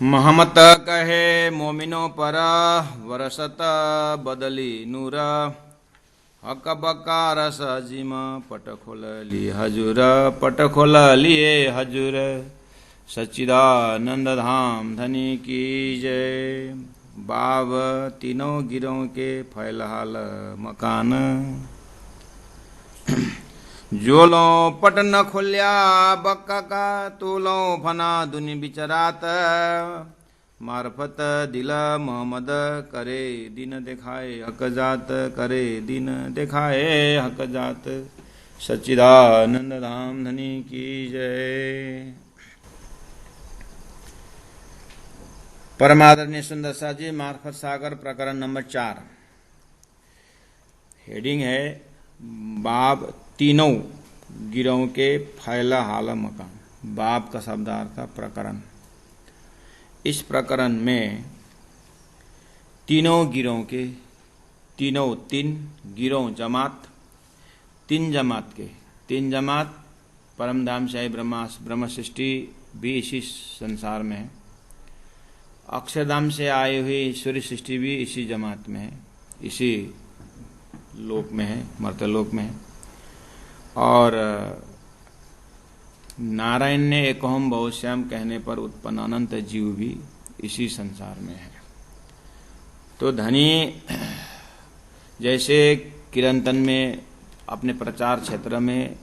महमत कहे मोमिनो पर वरसत बदली नूर हक बका रस जिम पट खोल ली हजूर पट खोल लिए हजूर सच्चिदानंद धाम धनी की जय। बाब तीनों गिरों के फैलहाल मकान जोलो पट न खोल्या बक्का का तोलो फना दुनि बिचरात मार्फत दिल मोहम्मद करे दिन दिखाए हक जात करे दिन दिखाए हक जात सच्चिदानंद धाम धनी की जय। परमादरणीय सुंदर सा जी मार्फत सागर प्रकरण नंबर 4। हेडिंग है बाब तीनों गिरों के फैला हाला मकान। बाब का शब्दार्थ प्रकरण। इस प्रकरण में तीनों गिरों के तीन गिरों जमात तीन जमात परमधाम शाही ब्रह्म सृष्टि भी इसी संसार में है। अक्षरधाम से आई हुई सूर्य सृष्टि भी इसी जमात में है, इसी लोक में है, मर्त्यलोक में है। और नारायण ने एकोहम बहुश्याम कहने पर उत्पन्न अनंत जीव भी इसी संसार में है। तो धनी जैसे किरंतन में अपने प्रचार क्षेत्र में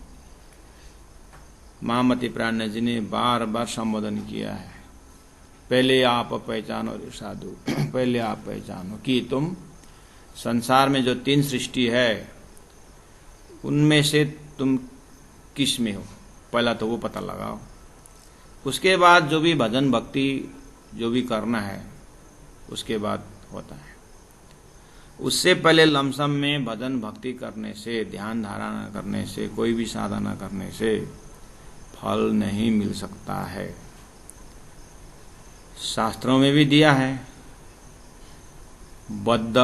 महामति प्राण जी ने बार बार संबोधन किया है, पहले आप पहचानो रे साधु, पहले आप पहचानो कि तुम संसार में जो तीन सृष्टि है उनमें से तुम किस में हो, पहला तो वो पता लगाओ। उसके बाद जो भी भजन भक्ति जो भी करना है उसके बाद होता है। उससे पहले लमसम में भजन भक्ति करने से, ध्यान धारणा करने से, कोई भी साधना करने से फल नहीं मिल सकता है। शास्त्रों में भी दिया है बद्ध,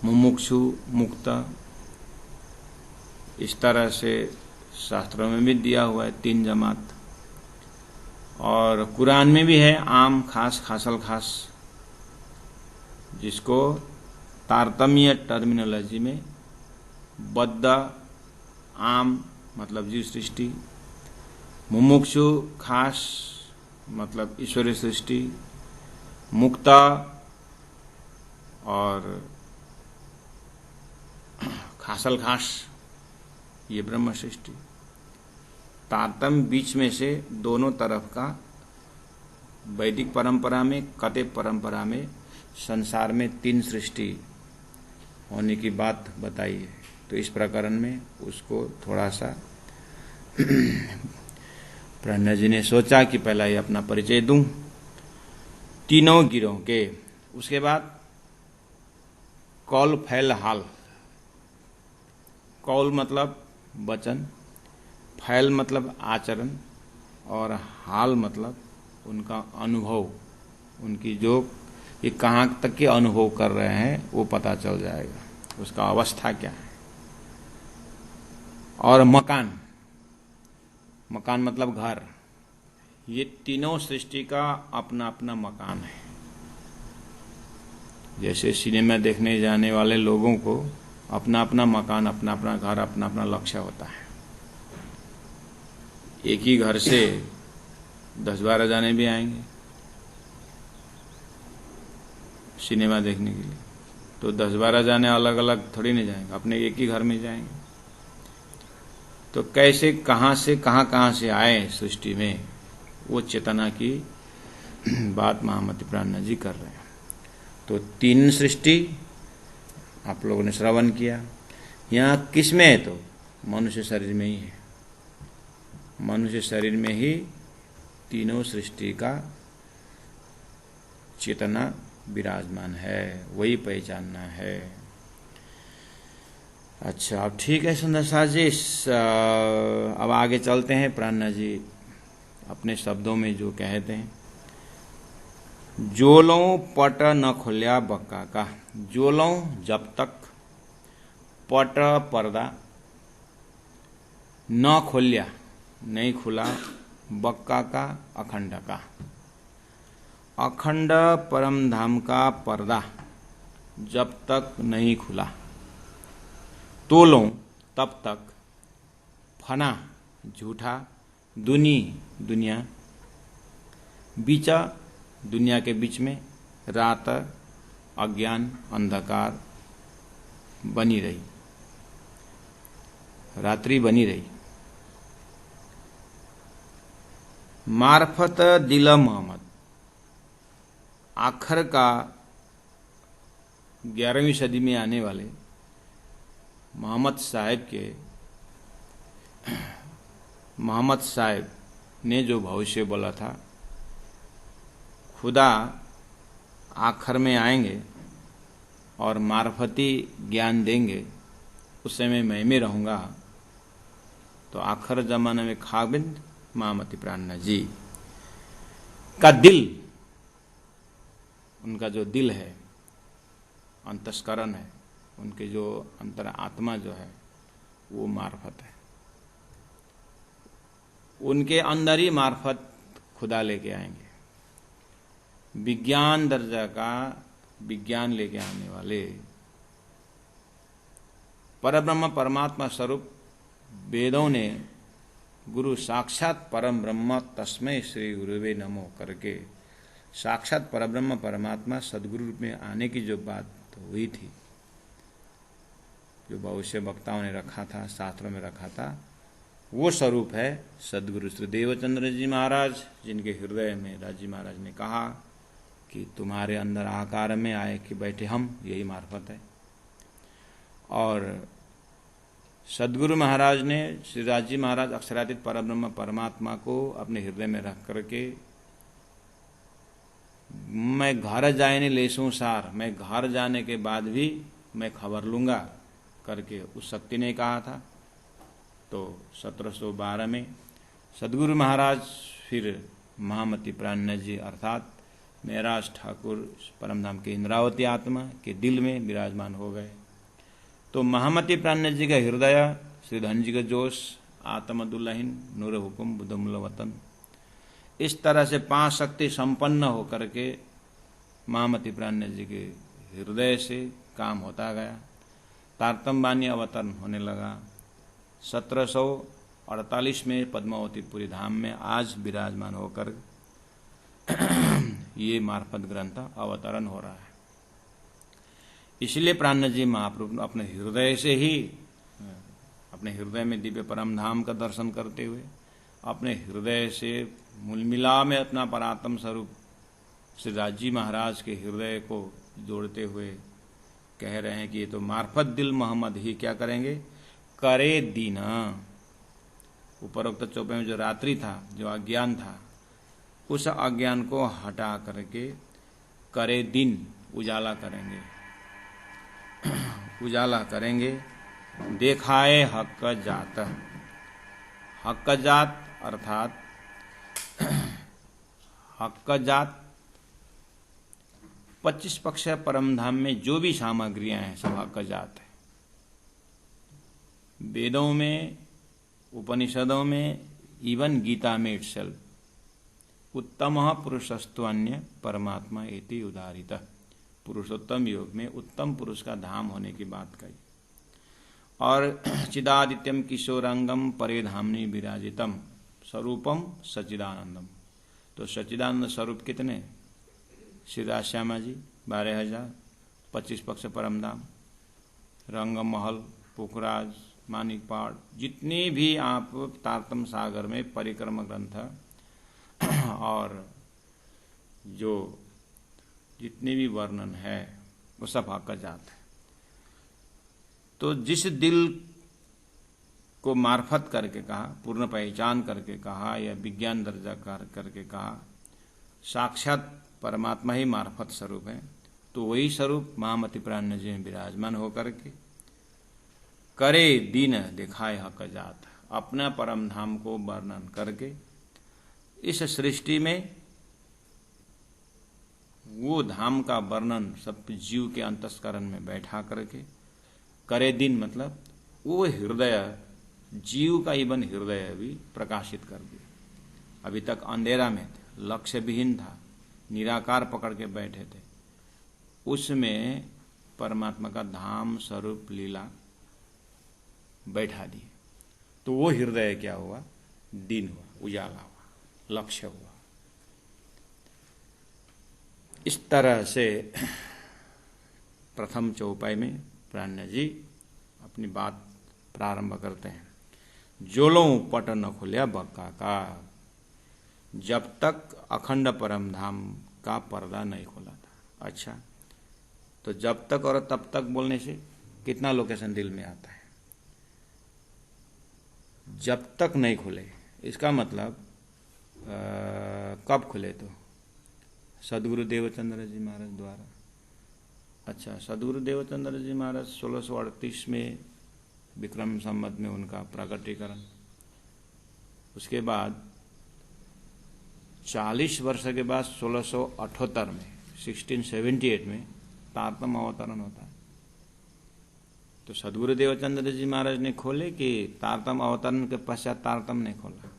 मुमुक्षु, मुक्त, इस तरह से शास्त्रों में भी दिया हुआ है तीन जमात। और कुरान में भी है आम खास खासल खास, जिसको तारतम्य टर्मिनोलॉजी में बद्ध आम मतलब जीव सृष्टि, मुमुक्षु खास मतलब ईश्वरीय सृष्टि, मुक्ता और खासल खास ये ब्रह्म सृष्टि। तारतम्य बीच में से दोनों तरफ का वैदिक परंपरा में, कतिप परंपरा में संसार में तीन सृष्टि होने की बात बताई है। तो इस प्रकरण में उसको थोड़ा सा प्रहलाद जी ने सोचा कि पहला ये अपना परिचय दूं तीनों गिरों के। उसके बाद कौल फैल हाल। कौल मतलब वचन, फैल मतलब आचरण, और हाल मतलब उनका अनुभव, उनकी जो ये कहाँ तक के अनुभव कर रहे हैं वो पता चल जाएगा, उसका अवस्था क्या है। और मकान, मकान मतलब घर। ये तीनों सृष्टि का अपना अपना मकान है। जैसे सिनेमा देखने जाने वाले लोगों को अपना अपना मकान, अपना अपना घर, अपना अपना लक्ष्य होता है। एक ही घर से 10-12 जाने भी आएंगे सिनेमा देखने के लिए, तो 10-12 जाने अलग अलग थोड़ी नहीं जाएंगे, अपने एक ही घर में जाएंगे। तो कैसे कहाँ से आए सृष्टि में, वो चेतना की बात महामति प्राण जी कर रहे हैं। तो तीन सृष्टि आप लोगों ने श्रवण किया। यहाँ किस में है? तो मनुष्य शरीर में ही है। मनुष्य शरीर में ही तीनों सृष्टि का चेतना विराजमान है, वही पहचानना है। अच्छा, अब ठीक है सुंदर सा जी, अब आगे चलते हैं। प्राणनाथ जी अपने शब्दों में जो कहते हैं, जोलों पट न खुल्या बक्का का। जोलों जब तक, पट पर्दा, न खुल्या नहीं खुला, बक्का का अखंड का। अखंड परम धाम का पर्दा जब तक नहीं खुला, तोलो तब तक फना झूठा, दुनिया बीचा दुनिया के बीच में रात अज्ञान अंधकार बनी रही, रात्रि बनी रही। मार्फत दिल मोहम्मद, आखिर का 11वीं सदी में आने वाले मोहम्मद साहब ने जो भविष्य बोला था, खुदा आखिर में आएंगे और मार्फती ज्ञान देंगे, उस समय मैं रहूंगा। तो आखिर जमाने में खाबिंद महामती प्राणनाथ जी का दिल, उनका जो दिल है, अंतस्करण है, उनके जो अंतर आत्मा जो है, वो मार्फत है। उनके अंदर ही मार्फत खुदा लेके आएंगे। विज्ञान दर्जा का विज्ञान लेके आने वाले परब्रह्म परमात्मा स्वरूप वेदों ने गुरु साक्षात परम ब्रह्म तस्मै श्री गुरुवे नमो करके साक्षात परब्रह्म परमात्मा सदगुरु रूप में आने की जो बात हुई थी, जो भविष्य वक्ताओं ने रखा था, शास्त्रों में रखा था, वो स्वरूप है सदगुरु श्री देवचंद्र जी महाराज, जिनके हृदय में राजी महाराज ने कहा कि तुम्हारे अंदर आकार में आए कि बैठे हम, यही मार्फत है। और सदगुरु महाराज ने श्री राजी महाराज अक्षरातीत परब्रह्म परमात्मा को अपने हृदय में रख करके, मैं घर जाए लेसूं सार, मैं घर जाने के बाद भी मैं खबर लूंगा करके उस शक्ति ने कहा था। तो 1712 में सदगुरु महाराज फिर महामती प्राणनाथ जी अर्थात महराज ठाकुर परमधाम के इंद्रावती आत्मा के दिल में विराजमान हो गए। तो महामती प्राणनाथ जी का हृदय, श्री धन जी का जोश, आत्म दुल्लहिन, नूर हुकुम, बुद्धमुल वतन, इस तरह से 5 शक्ति संपन्न होकर के महामती प्राणनाथ जी के हृदय से काम होता गया। तारतम बानी अवतरण होने लगा। 1748 में पद्मावतीपुरी धाम में आज विराजमान होकर ये मार्फत ग्रंथ अवतरण हो रहा है। इसलिए प्राणनाथ जी महाप्रभु अपने हृदय से ही, अपने हृदय में दिव्य परम धाम का दर्शन करते हुए, अपने हृदय से मूलमिला में अपना परात्म स्वरूप श्री राजी महाराज के हृदय को जोड़ते हुए कह रहे हैं कि ये तो मार्फत दिल मोहम्मद ही क्या करेंगे, करे दीना। उपरोक्त चौपे में जो रात्रि था, जो अज्ञान था, उस अज्ञान को हटा करके करे दिन, उजाला करेंगे, उजाला करेंगे। देखाए हक जात, हक जात अर्थात हक जात 25 पक्ष परम धाम में जो भी सामग्रियां हैं सब हक जात है। वेदों में, उपनिषदों में, इवन गीता में इटसेल्फ, उत्तम पुरुषस्तु अन्य परमात्मा एति उदाहरित, पुरुषोत्तम योग में उत्तम पुरुष का धाम होने की बात कही। और चिदादित्यम किशोरांगम परे धामनि विराजितम स्वरूपम सच्चिदानंदम। तो सच्चिदानंद स्वरूप कितने? श्री राश्यामा जी 12,000, 25 पक्ष परमधाम, रंगमहल, पुखराज, मानिकपाड़, जितने भी आप तारतम सागर में परिक्रम ग्रंथ और जो जितने भी वर्णन है वो सब हक जात है। तो जिस दिल को मार्फत करके कहा, पूर्ण पहचान करके कहा, या विज्ञान दर्जा करके कहा, साक्षात परमात्मा ही मार्फत स्वरूप है, तो वही स्वरूप महामती प्राणनाथ जी में विराजमान होकर के करे दीन दिखाए हक जात, अपना परम धाम को वर्णन करके इस सृष्टि में वो धाम का वर्णन सब जीव के अंतस्करण में बैठा करके करे दिन, मतलब वो हृदय, जीव का इवन हृदय भी प्रकाशित कर दिया। अभी तक अंधेरा में था, लक्ष्य विहीन था, निराकार पकड़ के बैठे थे, उसमें परमात्मा का धाम स्वरूप लीला बैठा दिए, तो वो हृदय क्या हुआ? दिन हुआ, उजाला हुआ, लक्ष्य हुआ। इस तरह से प्रथम चौपाई में प्राज्ञ जी अपनी बात प्रारंभ करते हैं। जोलो पट न खुलिया बक्का का, जब तक अखंड परम धाम का पर्दा नहीं खोला था। अच्छा, तो जब तक और तब तक बोलने से कितना लोकेशन दिल में आता है? जब तक नहीं खुले, इसका मतलब कब खुले? तो सदगुरु देवचंद्र जी महाराज द्वारा। अच्छा, सदगुरु देवचंद्र जी महाराज 1638 में विक्रम संवत में उनका प्रकटीकरण, उसके बाद 40 वर्ष के बाद 1678 में 1678 में तारतम अवतरण होता है। तो सदगुरु देवचंद्र जी महाराज ने खोले कि तारतम अवतरण के पश्चात तारतम ने खोला?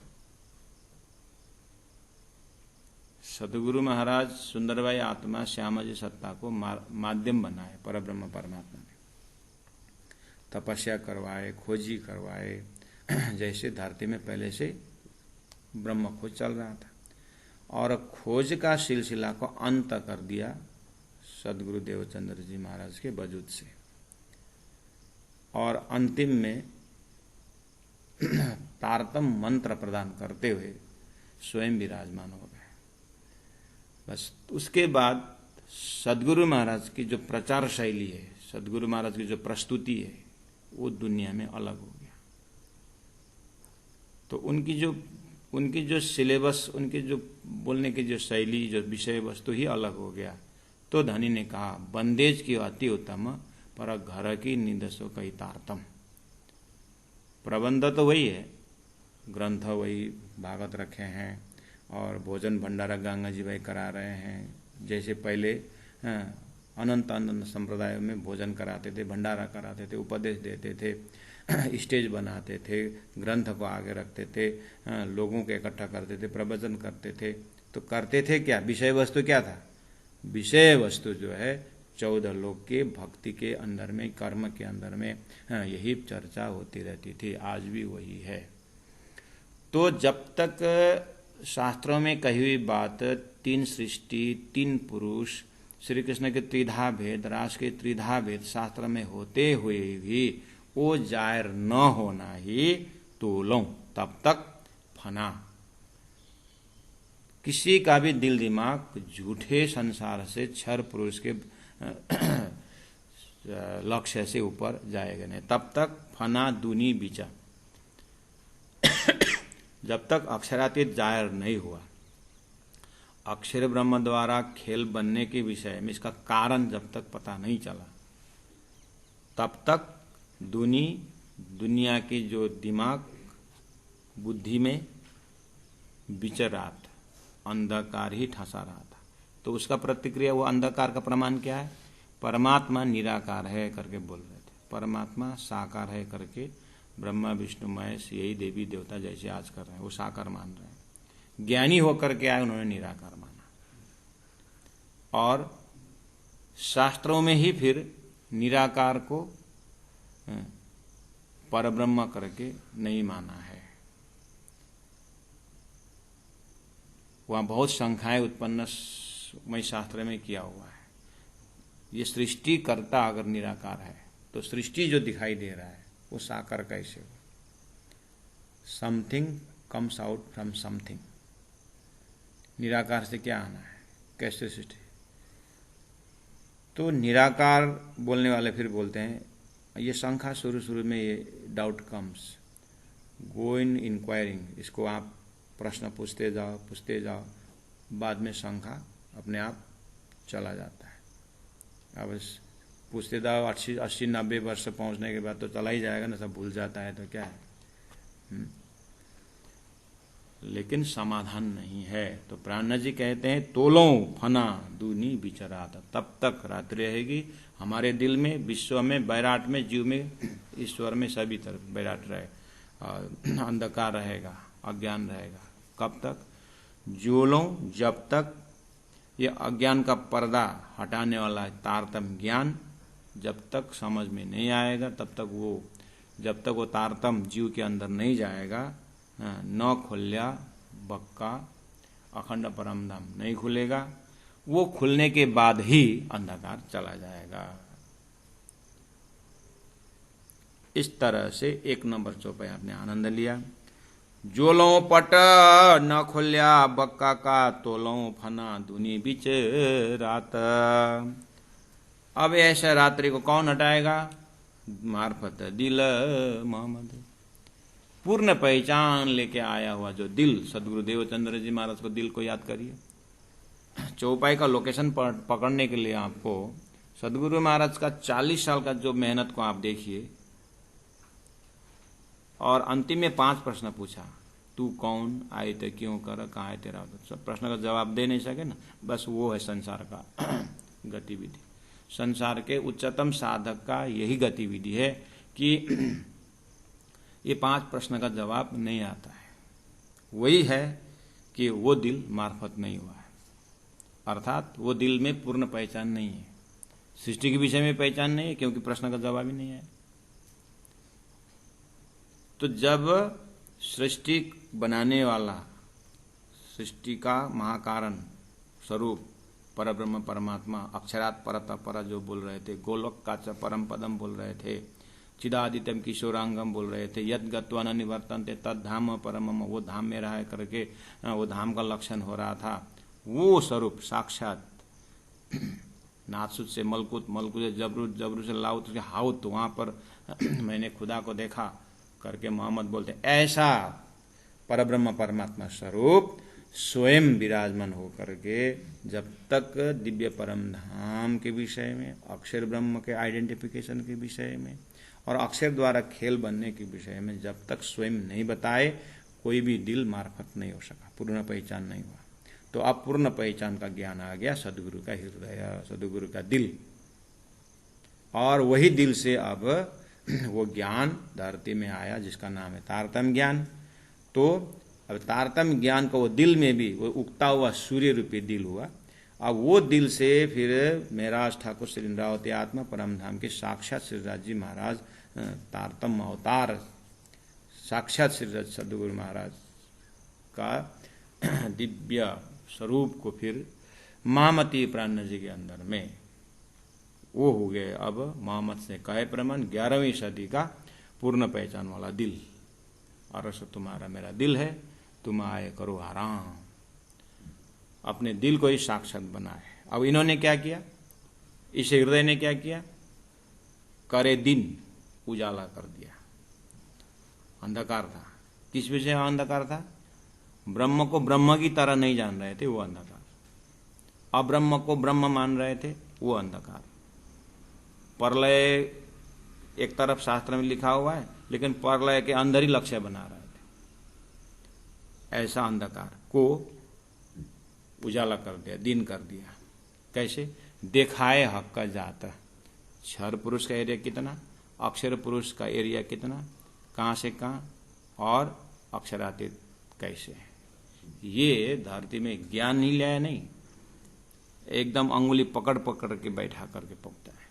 सदगुरु महाराज सुंदरबाई आत्मा श्यामाजी सत्ता को माध्यम बनाए परब्रह्म परमात्मा ने, तपस्या करवाए, खोजी करवाए, जैसे धरती में पहले से ब्रह्म खोज चल रहा था, और खोज का सिलसिला को अंत कर दिया सदगुरु देवचंद्र जी महाराज के वजूद से, और अंतिम में तारतम मंत्र प्रदान करते हुए स्वयं विराजमान हो गए। बस उसके बाद सदगुरु महाराज की जो प्रचार शैली है, सदगुरु महाराज की जो प्रस्तुति है, वो दुनिया में अलग हो गया। तो उनकी जो सिलेबस, उनकी जो बोलने की जो शैली, जो विषय वस्तु ही अलग हो गया। तो धनी ने कहा, बंदेज की अति उत्तम, पर घर की निदसो कही तारतम। प्रबंध तो वही है, ग्रंथ वही भागवत रखे हैं, और भोजन भंडारा गंगा जी भाई करा रहे हैं। जैसे पहले अनंत अनंत संप्रदायों में भोजन कराते थे, भंडारा कराते थे, उपदेश देते थे, स्टेज बनाते थे, ग्रंथ को आगे रखते थे, लोगों को इकट्ठा करते थे, प्रवचन करते थे। तो करते थे क्या? विषय वस्तु क्या था? विषय वस्तु जो है 14 लोक के भक्ति के अंदर में, कर्म के अंदर में यही चर्चा होती रहती थी। आज भी वही है। तो जब तक शास्त्रों में कही हुई बात, 3 सृष्टि, 3 पुरुष, श्री कृष्ण के त्रिधा भेद, रास के त्रिधा भेद शास्त्र में होते हुए भी वो जाहिर न होना ही तोलो, तब तक फना। किसी का भी दिल दिमाग झूठे संसार से, क्षर पुरुष के लक्ष्य से ऊपर जाएगा नहीं, तब तक फना दुनी बीचा। जब तक अक्षरातीत जाहिर नहीं हुआ, अक्षर ब्रह्म द्वारा खेल बनने के विषय में इसका कारण जब तक पता नहीं चला, तब तक दुनिया की जो दिमाग बुद्धि में विचर रहा था, अंधकार ही ठसा रहा था। तो उसका प्रतिक्रिया, वो अंधकार का प्रमाण क्या है? परमात्मा निराकार है करके बोल रहे थे, परमात्मा साकार है करके ब्रह्मा विष्णु महेश यही देवी देवता जैसे आज कर रहे हैं, वो साकार मान रहे हैं। ज्ञानी होकर के आए, उन्होंने निराकार माना, और शास्त्रों में ही फिर निराकार को परब्रह्म करके नहीं माना है। वहां बहुत शंकाएं उत्पन्न मैं शास्त्र में किया हुआ है। ये सृष्टि करता अगर निराकार है, तो सृष्टि जो दिखाई दे रहा है वो साकार कैसे हो? Something comes out from something. निराकार से क्या आना है? कैसे सृष्टि? तो निराकार बोलने वाले फिर बोलते हैं, ये शंका शुरू में ये डाउट कम्स, गो इन इंक्वायरिंग, इसको आप प्रश्न पूछते जाओ, बाद में शंका अपने आप चला जाता है। अब पूछते जाओ 80-90 वर्ष पहुंचने के बाद तो चला ही जाएगा ना, सब भूल जाता है, तो क्या है। लेकिन समाधान नहीं है। तो प्राण जी कहते हैं, तोलो फना दूनी बिचरात, तब तक रात्रि रहेगी हमारे दिल में, विश्व में, बैराट में, जीव में, ईश्वर में, सभी तरफ बैराट रहे, अंधकार रहेगा, अज्ञान रहेगा। कब तक? जोलो, जब तक ये अज्ञान का पर्दा हटाने वाला तारतम्य ज्ञान जब तक समझ में नहीं आएगा, जब तक वो तारतम्य जीव के अंदर नहीं जाएगा, न खुल्या बक्का अखंड परम धाम नहीं खुलेगा। वो खुलने के बाद ही अंधकार चला जाएगा। इस तरह से 1 नंबर चौपाई आपने आनंद लिया। जोलो पट न खुल्या बक्का का तोलो फना दुनी बिच रात। अब ऐसे रात्रि को कौन हटाएगा? मार्फत दिल मोहम्मद। पूर्ण पहचान लेके आया हुआ जो दिल, सदगुरु देवचंद्र जी महाराज को दिल को याद करिए। चौपाई का लोकेशन पकड़ने के लिए आपको सदगुरु महाराज का 40 साल का जो मेहनत को आप देखिए, और अंतिम में 5 प्रश्न पूछा, तू कौन, आए थे क्यों कर, कहाँ है तेरा। सब प्रश्न का जवाब दे नहीं सके ना, बस वो है संसार का गतिविधि। संसार के उच्चतम साधक का यही गतिविधि है कि ये 5 प्रश्न का जवाब नहीं आता है। वही है कि वो दिल मार्फत नहीं हुआ है, अर्थात वो दिल में पूर्ण पहचान नहीं है, सृष्टि के विषय में पहचान नहीं है, क्योंकि प्रश्न का जवाब ही नहीं है। तो जब सृष्टि बनाने वाला, सृष्टि का महाकारण स्वरूप परब्रह्म परमात्मा, अक्षरात् परत पर जो बोल रहे थे, गोलोक का च परम पदम बोल रहे थे, चिदादित्यम किशोरांगम बोल रहे थे, यद गत्वा न निवर्तन्ते तद धाम परमम, वो धाम में रहा करके वो धाम का लक्षण हो रहा था। वो स्वरूप साक्षात नासुत से मलकुत, मलकुत से जबरूत, जबरूत से लाउत से हाउत, तो वहां पर मैंने खुदा को देखा करके मोहम्मद बोलते, ऐसा परब्रह्म परमात्मा स्वरूप स्वयं विराजमान हो करके जब तक दिव्य परम धाम के विषय में, अक्षर ब्रह्म के आइडेंटिफिकेशन के विषय में और अक्षर द्वारा खेल बनने के विषय में जब तक स्वयं नहीं बताए, कोई भी दिल मार्फत नहीं हो सका, पूर्ण पहचान नहीं हुआ। तो अब पूर्ण पहचान का ज्ञान आ गया, सदगुरु का हृदय, सदगुरु का दिल, और वही दिल से अब वो ज्ञान धरती में आया जिसका नाम है तारतम्य ज्ञान। तो अब तारतम्य ज्ञान को वो दिल में भी वो उगता हुआ सूर्य रूपी दिल हुआ। अब वो दिल से फिर मेराज ठाकुर श्री इंद्रावती आत्मा परम धाम के साक्षात श्रीराज जी महाराज, तारतम्य अवतार साक्षात श्रीराज सदगुरु महाराज का दिव्य स्वरूप को फिर महामती प्राण जी के अंदर में वो हो गए। अब मोहम्मद से कहे प्रमाण 11वीं सदी का पूर्ण पहचान वाला दिल, अरस तुम्हारा मेरा दिल है, तुम आए करो आराम। अपने दिल को ही साक्षात बनाए। अब इन्होंने क्या किया, इस हृदय ने क्या किया, करे दिन उजाला कर दिया। अंधकार था, किस विषय अंधकार था? ब्रह्म को ब्रह्म की तरह नहीं जान रहे थे, वो अंधकार। अब्रह्म को ब्रह्म मान रहे थे, वो अंधकार। प्रलय एक तरफ शास्त्र में लिखा हुआ है, लेकिन प्रलय के अंदर ही लक्ष्य बना रहे थे। ऐसा अंधकार को उजाला कर दिया, दिन कर दिया। कैसे? देखाए हक का जाता। क्षर पुरुष का एरिया कितना, अक्षर पुरुष का एरिया कितना, कहां से कहां, और अक्षरातीत कैसे। ये धरती में ज्ञान ही लाया नहीं, एकदम अंगुली पकड़ पकड़ के बैठा करके पकता है।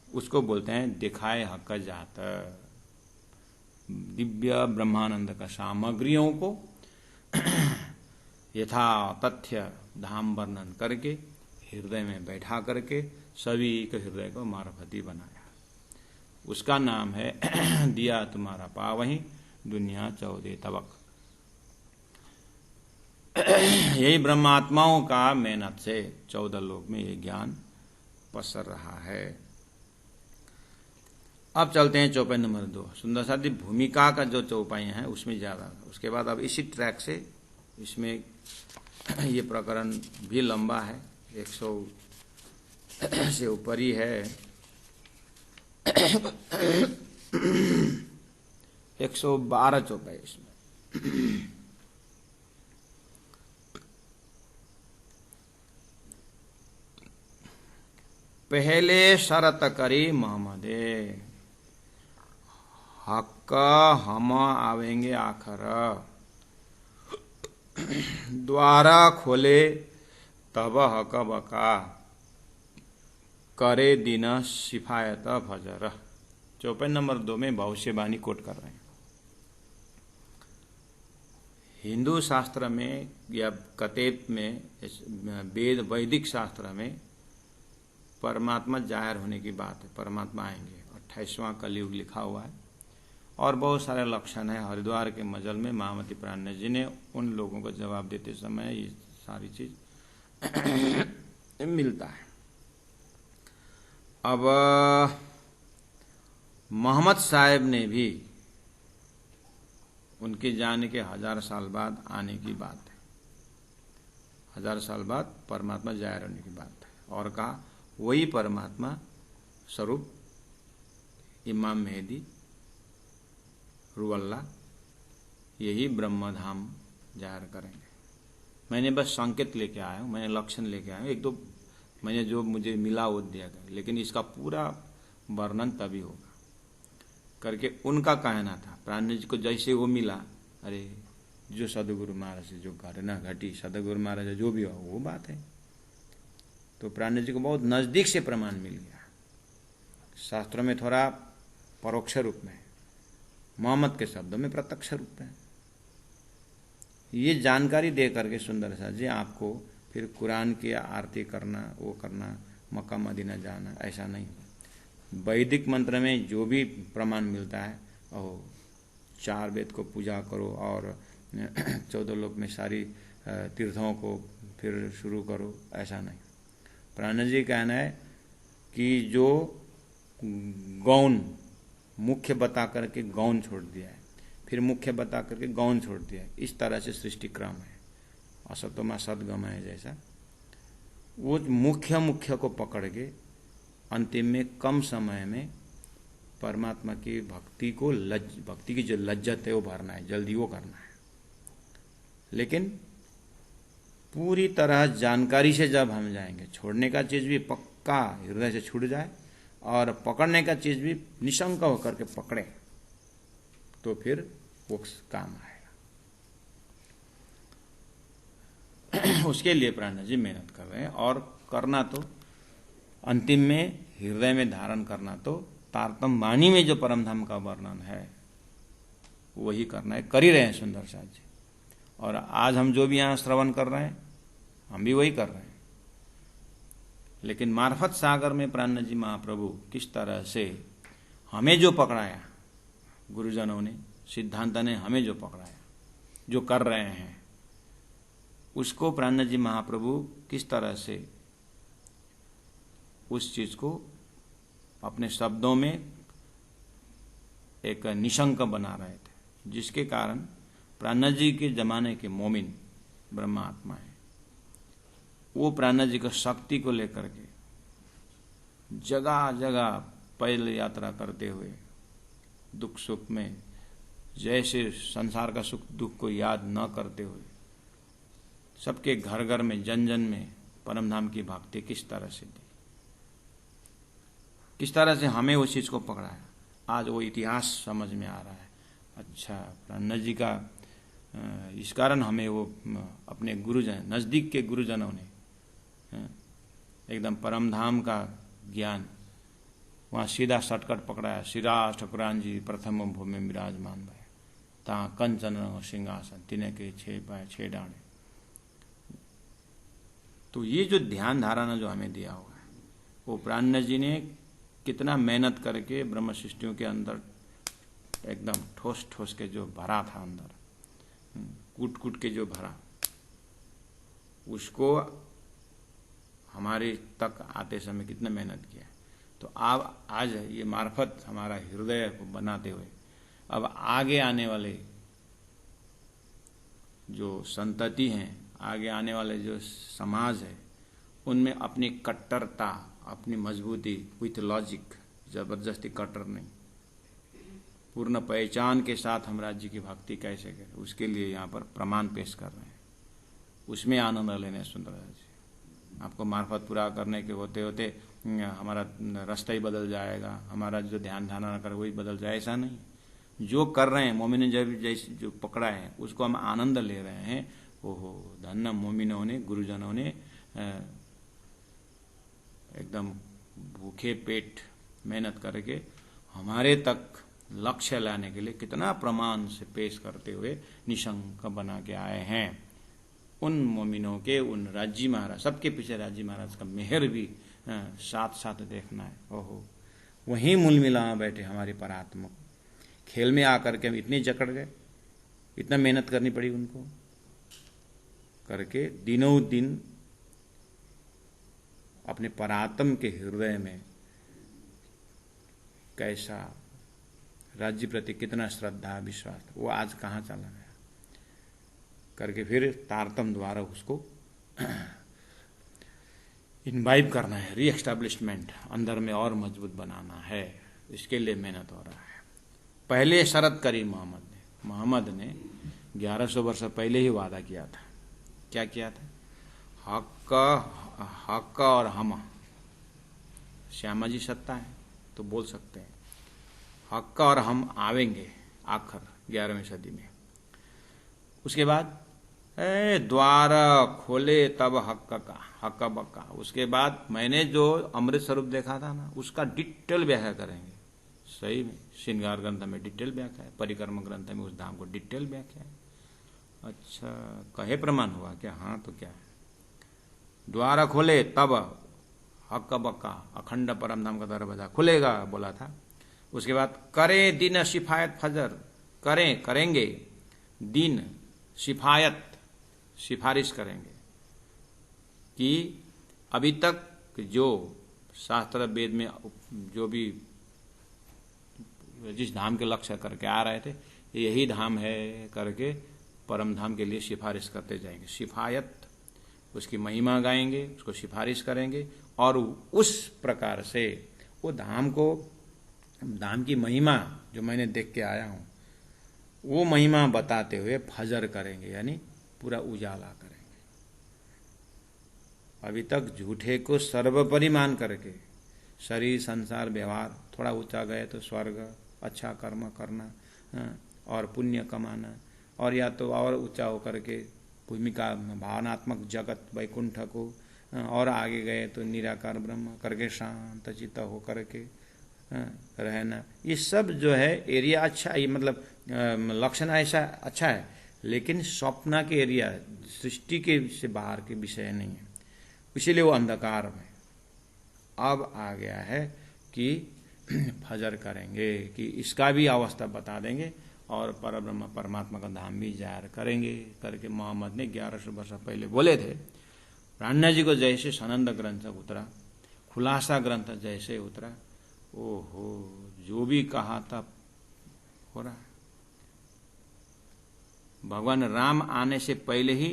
उसको बोलते हैं दिखाए हक जात। दिव्य ब्रह्मानंद का सामग्रियों को यथा तथ्य धाम वर्णन करके हृदय में बैठा करके सभी के हृदय को मार्फती बनाया। उसका नाम है दिया तुम्हारा पावही दुनिया 14 तबक। यही ब्रह्मात्माओं का मेहनत से 14 लोक में ये ज्ञान पसर रहा है। अब चलते हैं चौपाई नंबर 2। सुंदर साथी भूमिका का जो चौपाई है उसमें ज्यादा, उसके बाद अब इसी ट्रैक से इसमें ये प्रकरण भी लंबा है, 100 से ऊपर ही है। 112 चौपाई इसमें। पहले शरत करी मोहम्मदे, हक हम आवेंगे आखर, द्वारा खोले तब हक बका करे दिन सिफायत फजर। चौपाई नंबर 2 में भविष्यवाणी कोट कर रहे हैं। हिंदू शास्त्र में या कतेब में, वेद वैदिक शास्त्र में परमात्मा जाहिर होने की बात है। परमात्मा आएंगे, 28वां कलयुग लिखा हुआ है और बहुत सारे लक्षण है। हरिद्वार के मजल में महामती प्राण जी ने उन लोगों को जवाब देते समय ये सारी चीज मिलता है। अब मोहम्मद साहब ने भी उनके जाने के 1000 साल बाद आने की बात है। 1000 साल बाद परमात्मा जाहिर होने की बात है और कहा वही परमात्मा स्वरूप इमाम मेहदी रुअल्लाह यही ब्रह्मधाम जाहिर करेंगे। मैंने बस संकेत लेके आया हूँ, मैंने लक्षण लेके आया हूँ, एक दो मैंने जो मुझे मिला वो दिया गया, लेकिन इसका पूरा वर्णन तभी होगा करके उनका कहना था। प्राण जी को जैसे वो मिला, अरे जो सदगुरु महाराज से जो घटना घटी, सदगुरु महाराज जो भी हो वो बात है। तो प्राण जी को बहुत नजदीक से प्रमाण मिल गया। शास्त्रों में थोड़ा परोक्ष रूप में, मोहम्मद के शब्दों में प्रत्यक्ष रूप में। ये जानकारी दे करके सुंदर सा जी आपको फिर कुरान की आरती करना, वो करना, मक्का मदीना जाना, ऐसा नहीं। वैदिक मंत्र में जो भी प्रमाण मिलता है, और 4 वेद को पूजा करो और 14 लोक में सारी तीर्थों को फिर शुरू करो, ऐसा नहीं। प्राण जी कहना है कि जो गौण मुख्य बता करके गौण छोड़ दिया है, फिर मुख्य बता करके गौण छोड़ दिया है, इस तरह से सृष्टि क्रम है। असतोमा सदगमय जैसा वो मुख्य को पकड़ के अंतिम में कम समय में परमात्मा की भक्ति को भक्ति की जो लज्जत है वो भरना है, जल्दी वो करना है। लेकिन पूरी तरह जानकारी से जब हम जाएंगे, छोड़ने का चीज भी पक्का हृदय से छूट जाए और पकड़ने का चीज भी निशंक होकर के पकड़े, तो फिर वो काम आएगा। उसके लिए प्राण जी मेहनत कर रहे हैं और करना तो अंतिम में हृदय में धारण करना तो तारतम वाणी में जो परमधाम का वर्णन है वही करना है। कर ही रहे हैं सुंदर साथ जी, और आज हम जो भी यहां श्रवण कर रहे हैं हम भी वही कर रहे हैं। लेकिन मार्फत सागर में प्राण जी महाप्रभु किस तरह से हमें जो पकड़ाया, गुरुजनों ने, सिद्धांत ने हमें जो पकड़ाया, जो कर रहे हैं, उसको प्राण जी महाप्रभु किस तरह से उस चीज को अपने शब्दों में एक निशंक बना रहे थे, जिसके कारण प्राण जी के जमाने के मोमिन ब्रह्म आत्मा है, वो प्राण जी की शक्ति को लेकर के जगह जगह पैदल यात्रा करते हुए दुख सुख में, जैसे संसार का सुख दुख को याद न करते हुए सबके घर घर में, जन जन में परमधाम की भक्ति किस तरह से दी, किस तरह से हमें उस चीज को पकड़ाया, आज वो इतिहास समझ में आ रहा है। अच्छा, प्राण जी का इस कारण हमें वो अपने गुरुजन, नजदीक के गुरुजनों ने एकदम परमधाम का ज्ञान वहाँ सीधा शॉर्टकट पकड़ाया। श्रीराज ठकुरान जी प्रथम भूमि में विराजमान भय, ता कंचन सिंहासन तिने के 6 पाए 6 डाणे। तो ये जो ध्यान धारणा जो हमें दिया हुआ है, वो प्राण जी ने कितना मेहनत करके ब्रह्म सृष्टियों के अंदर एकदम ठोस ठोस के जो भरा था, अंदर कूट कूट के जो भरा, उसको हमारे तक आते समय कितना मेहनत किया। तो अब आज ये मार्फत हमारा हृदय को बनाते हुए अब आगे आने वाले जो संतति हैं, आगे आने वाले जो समाज है, उनमें अपनी कट्टरता, अपनी मजबूती विथ लॉजिक, जबरदस्ती कट्टर नहीं, पूर्ण पहचान के साथ हम राज्य की भक्ति कैसे करें, उसके लिए यहाँ पर प्रमाण पेश कर रहे हैं। उसमें आनंद लेने सुंदर जी, आपको मार्फत पूरा करने के होते होते हमारा रास्ता ही बदल जाएगा, हमारा जो ध्यान धारणा कर वही बदल जाए, ऐसा नहीं। जो कर रहे हैं मोमिन जैसे जो पकड़ा है उसको हम आनंद ले रहे हैं। ओहो, धन्य मोमिनों ने, गुरुजनों ने एकदम भूखे पेट मेहनत करके हमारे तक लक्ष्य लाने के लिए कितना प्रमाण से पेश करते हुए निशंक बना के आए हैं। उन मोमिनों के, उन राजी महाराज, सबके पीछे राजी महाराज का मेहर भी साथ साथ देखना है। ओहो, वहीं मूल मिला बैठे हमारे परात्मा। खेल में आकर के हम इतने जकड़ गए, इतना मेहनत करनी पड़ी उनको, करके दिनों दिन अपने परात्म के हृदय में कैसा राज्य प्रति कितना श्रद्धा विश्वास, वो आज कहाँ चला गया करके फिर तारतम द्वारा उसको इन्वाइव करना है, रीएस्टैब्लिशमेंट अंदर में और मजबूत बनाना है। इसके लिए मेहनत हो रहा है। पहले शरत करी मोहम्मद ने 1100 वर्ष पहले ही वादा किया था। क्या किया था? हक और हम, श्यामा जी सत्ता है तो बोल सकते हैं, हक और हम आवेंगे आखिर 11वीं सदी में। उसके बाद द्वार खोले तब हक बक्का। उसके बाद मैंने जो अमृत स्वरूप देखा था ना, उसका डिटेल व्याख्या करेंगे। सही में श्रृंगार ग्रंथ में डिटेल व्याख्या है, परिक्रम ग्रंथ में उस धाम को डिटेल व्याख्या है। अच्छा, कहे प्रमाण हुआ क्या? हाँ, तो क्या है? द्वार खोले तब हक बक्का, अखंड परम धाम का दरवाजा खुलेगा बोला था। उसके बाद करें दिन शिफायत फजर, करेंगे दिन शिफायत, सिफारिश करेंगे कि अभी तक जो शास्त्र वेद में जो भी जिस धाम के लक्ष्य करके आ रहे थे, यही धाम है करके परम धाम के लिए सिफारिश करते जाएंगे। सिफायत, उसकी महिमा गाएंगे, उसको सिफारिश करेंगे और उस प्रकार से वो धाम को, धाम की महिमा जो मैंने देख के आया हूं, वो महिमा बताते हुए फजर करेंगे, यानी पूरा उजाला करेंगे। अभी तक झूठे को सर्वोपरि मान करके शरीर, संसार, व्यवहार, थोड़ा ऊंचा गए तो स्वर्ग, अच्छा कर्म करना और पुण्य कमाना, और या तो और ऊंचा होकर के भूमिका भावनात्मक जगत वैकुंठ को, और आगे गए तो निराकार ब्रह्म करके शांत चित्त होकर के रहना। ये सब जो है एरिया अच्छा, ये मतलब लक्षण ऐसा अच्छा है, लेकिन स्वप्न के एरिया, सृष्टि के से बाहर के विषय नहीं है। इसीलिए वो अंधकार में अब आ गया है कि फजर करेंगे, कि इसका भी अवस्था बता देंगे और परब्रह्म परमात्मा का धाम भी जाहिर करेंगे करके मोहम्मद ने 1100 वर्ष पहले बोले थे। प्राण्या जी को जैसे सनंद ग्रंथ उतरा, खुलासा ग्रंथ जैसे उतरा, ओहो, जो भी कहा था हो रहा है। भगवान राम आने से पहले ही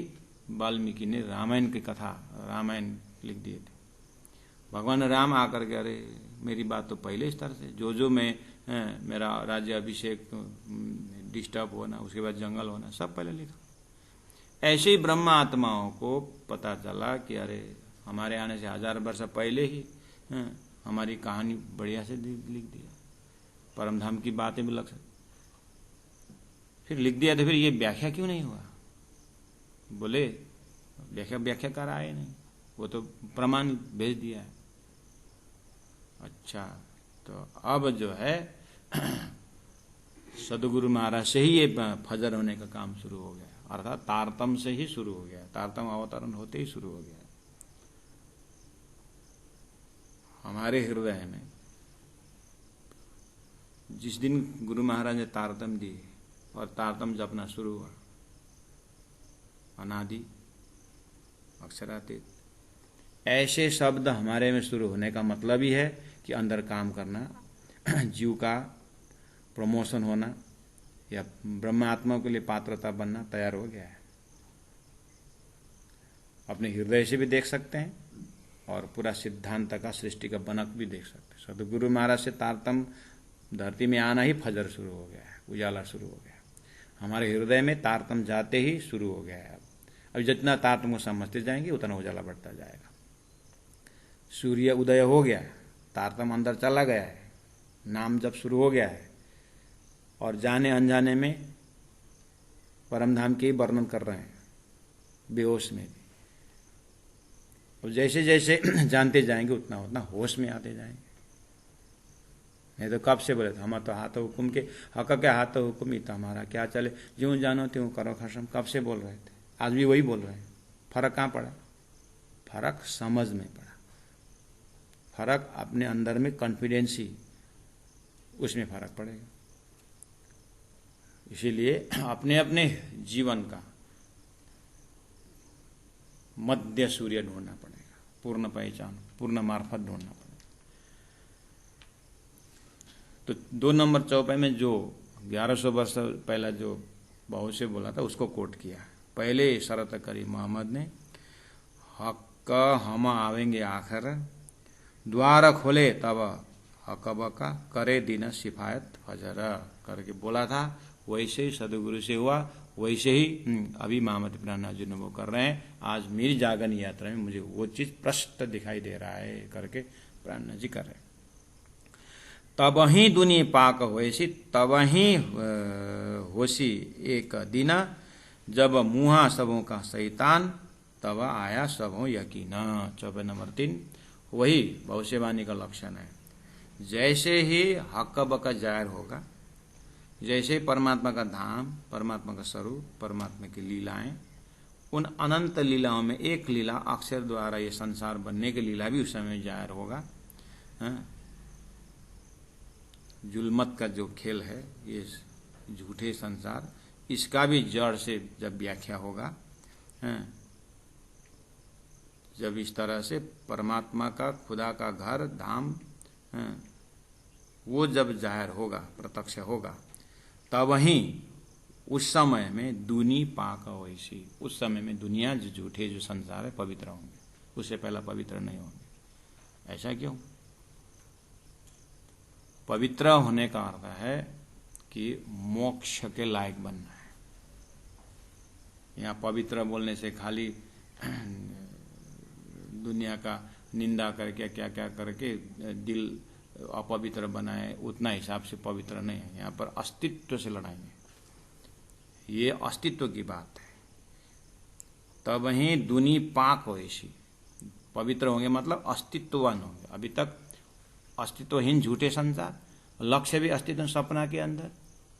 वाल्मीकि ने रामायण की कथा, रामायण लिख दिए थे। भगवान राम आकर के, अरे मेरी बात तो पहले इस तरह से, जो मैं मेरा राज्य अभिषेक डिस्टर्ब होना, उसके बाद जंगल होना, सब पहले लिखा। ऐसे ही ब्रह्म आत्माओं को पता चला कि अरे हमारे आने से 1000 वर्ष पहले ही हमारी कहानी बढ़िया से लिख दिया, परमधाम की बातें भी लग सकती, फिर लिख दिया तो फिर ये व्याख्या क्यों नहीं हुआ? बोले व्याख्याकार आए नहीं, वो तो प्रमाण भेज दिया है। अच्छा, तो अब जो है सदगुरु महाराज से ही ये फजर होने का काम शुरू हो गया, अर्थात तारतम से ही शुरू हो गया, तारतम अवतरण होते ही शुरू हो गया। हमारे हृदय में जिस दिन गुरु महाराज ने तारतम दी और तारतम जपना शुरू हुआ, अनादि अक्षरातीत, ऐसे शब्द हमारे में शुरू होने का मतलब ही है कि अंदर काम करना, जीव का प्रमोशन होना या ब्रह्म आत्मा के लिए पात्रता बनना तैयार हो गया है। अपने हृदय से भी देख सकते हैं और पूरा सिद्धांत का, सृष्टि का बनक भी देख सकते हैं। सदगुरु महाराज से तारतम धरती में आना ही फजर शुरू हो गया है, उजाला शुरू हो गया। हमारे हृदय में तारतम जाते ही शुरू हो गया है। अब जितना तारतम को समझते जाएंगे उतना उजाला बढ़ता जाएगा। सूर्य उदय हो गया, तारतम अंदर चला गया है, नाम जब शुरू हो गया है और जाने अनजाने में परमधाम के वर्णन कर रहे हैं, बेहोश में भी। और जैसे जैसे जानते जाएंगे उतना उतना होश में आते जाएंगे। नहीं तो कब से बोले थे हम तो हाथ हुक्म के हक के हाथ हुक्म ही तो हमारा क्या चले, ज्यों जानो त्यों करो खसम, कब से बोल रहे थे, आज भी वही बोल रहे हैं। फर्क कहाँ पड़ा? फर्क समझ में पड़ा, फर्क अपने अंदर में कॉन्फिडेंसी, उसमें फर्क पड़ेगा। इसीलिए अपने अपने जीवन का मध्य सूर्य ढूंढना पड़ेगा, पूर्ण पहचान, पूर्ण मार्फत ढूंढना पड़ेगा। तो 2 नंबर चौपाई में जो 1100 वर्ष पहला जो बहु से बोला था उसको कोट किया। पहले शरत करी मोहम्मद ने, हक हम आवेंगे आखिर, द्वार खोले तब हक बका, करे दिन सिफायत फजर करके बोला था। वैसे ही सदगुरु से हुआ, वैसे ही अभी मोहम्मद प्राणा जी ने वो कर रहे हैं। आज मेरी जागरण यात्रा में मुझे वो चीज स्पष्ट दिखाई दे रहा है करके प्राणा जी कर रहे हैं। तब ही दुनी पाक होसी, तब ही होसी एक दिन, जब मुहा सबों का शैतान, तब आया सबों यकीन। चौपाई नंबर 3 वही भविष्यवाणी का लक्षण है। जैसे ही हक बका जाहिर होगा, जैसे परमात्मा का धाम, परमात्मा का स्वरूप, परमात्मा की लीलाएं, उन अनंत लीलाओं में एक लीला अक्षर द्वारा ये संसार बनने की लीला भी उस समय जाहिर होगा। जुल्मत का जो खेल है, ये झूठे संसार, इसका भी जड़ से जब व्याख्या होगा, जब इस तरह से परमात्मा का, खुदा का घर, धाम, वो जब जाहिर होगा, प्रत्यक्ष होगा, तब ही उस समय में दुनी पाक वैसी, उस समय में दुनिया जो झूठे जो संसार है पवित्र होंगे, उससे पहला पवित्र नहीं होंगे। ऐसा क्यों? पवित्र होने का अर्थ है कि मोक्ष के लायक बनना है। यहाँ पवित्र बोलने से खाली दुनिया का निंदा करके क्या क्या करके दिल अपवित्र बनाए, उतना हिसाब से पवित्र नहीं है। यहाँ पर अस्तित्व से लड़ाई है, ये अस्तित्व की बात है। तब ही दुनी पाक वैसी, पवित्र होंगे मतलब अस्तित्ववान होंगे। अभी तक अस्तित्वहीन झूठे संसार, लक्ष्य भी अस्तित्व सपना के अंदर,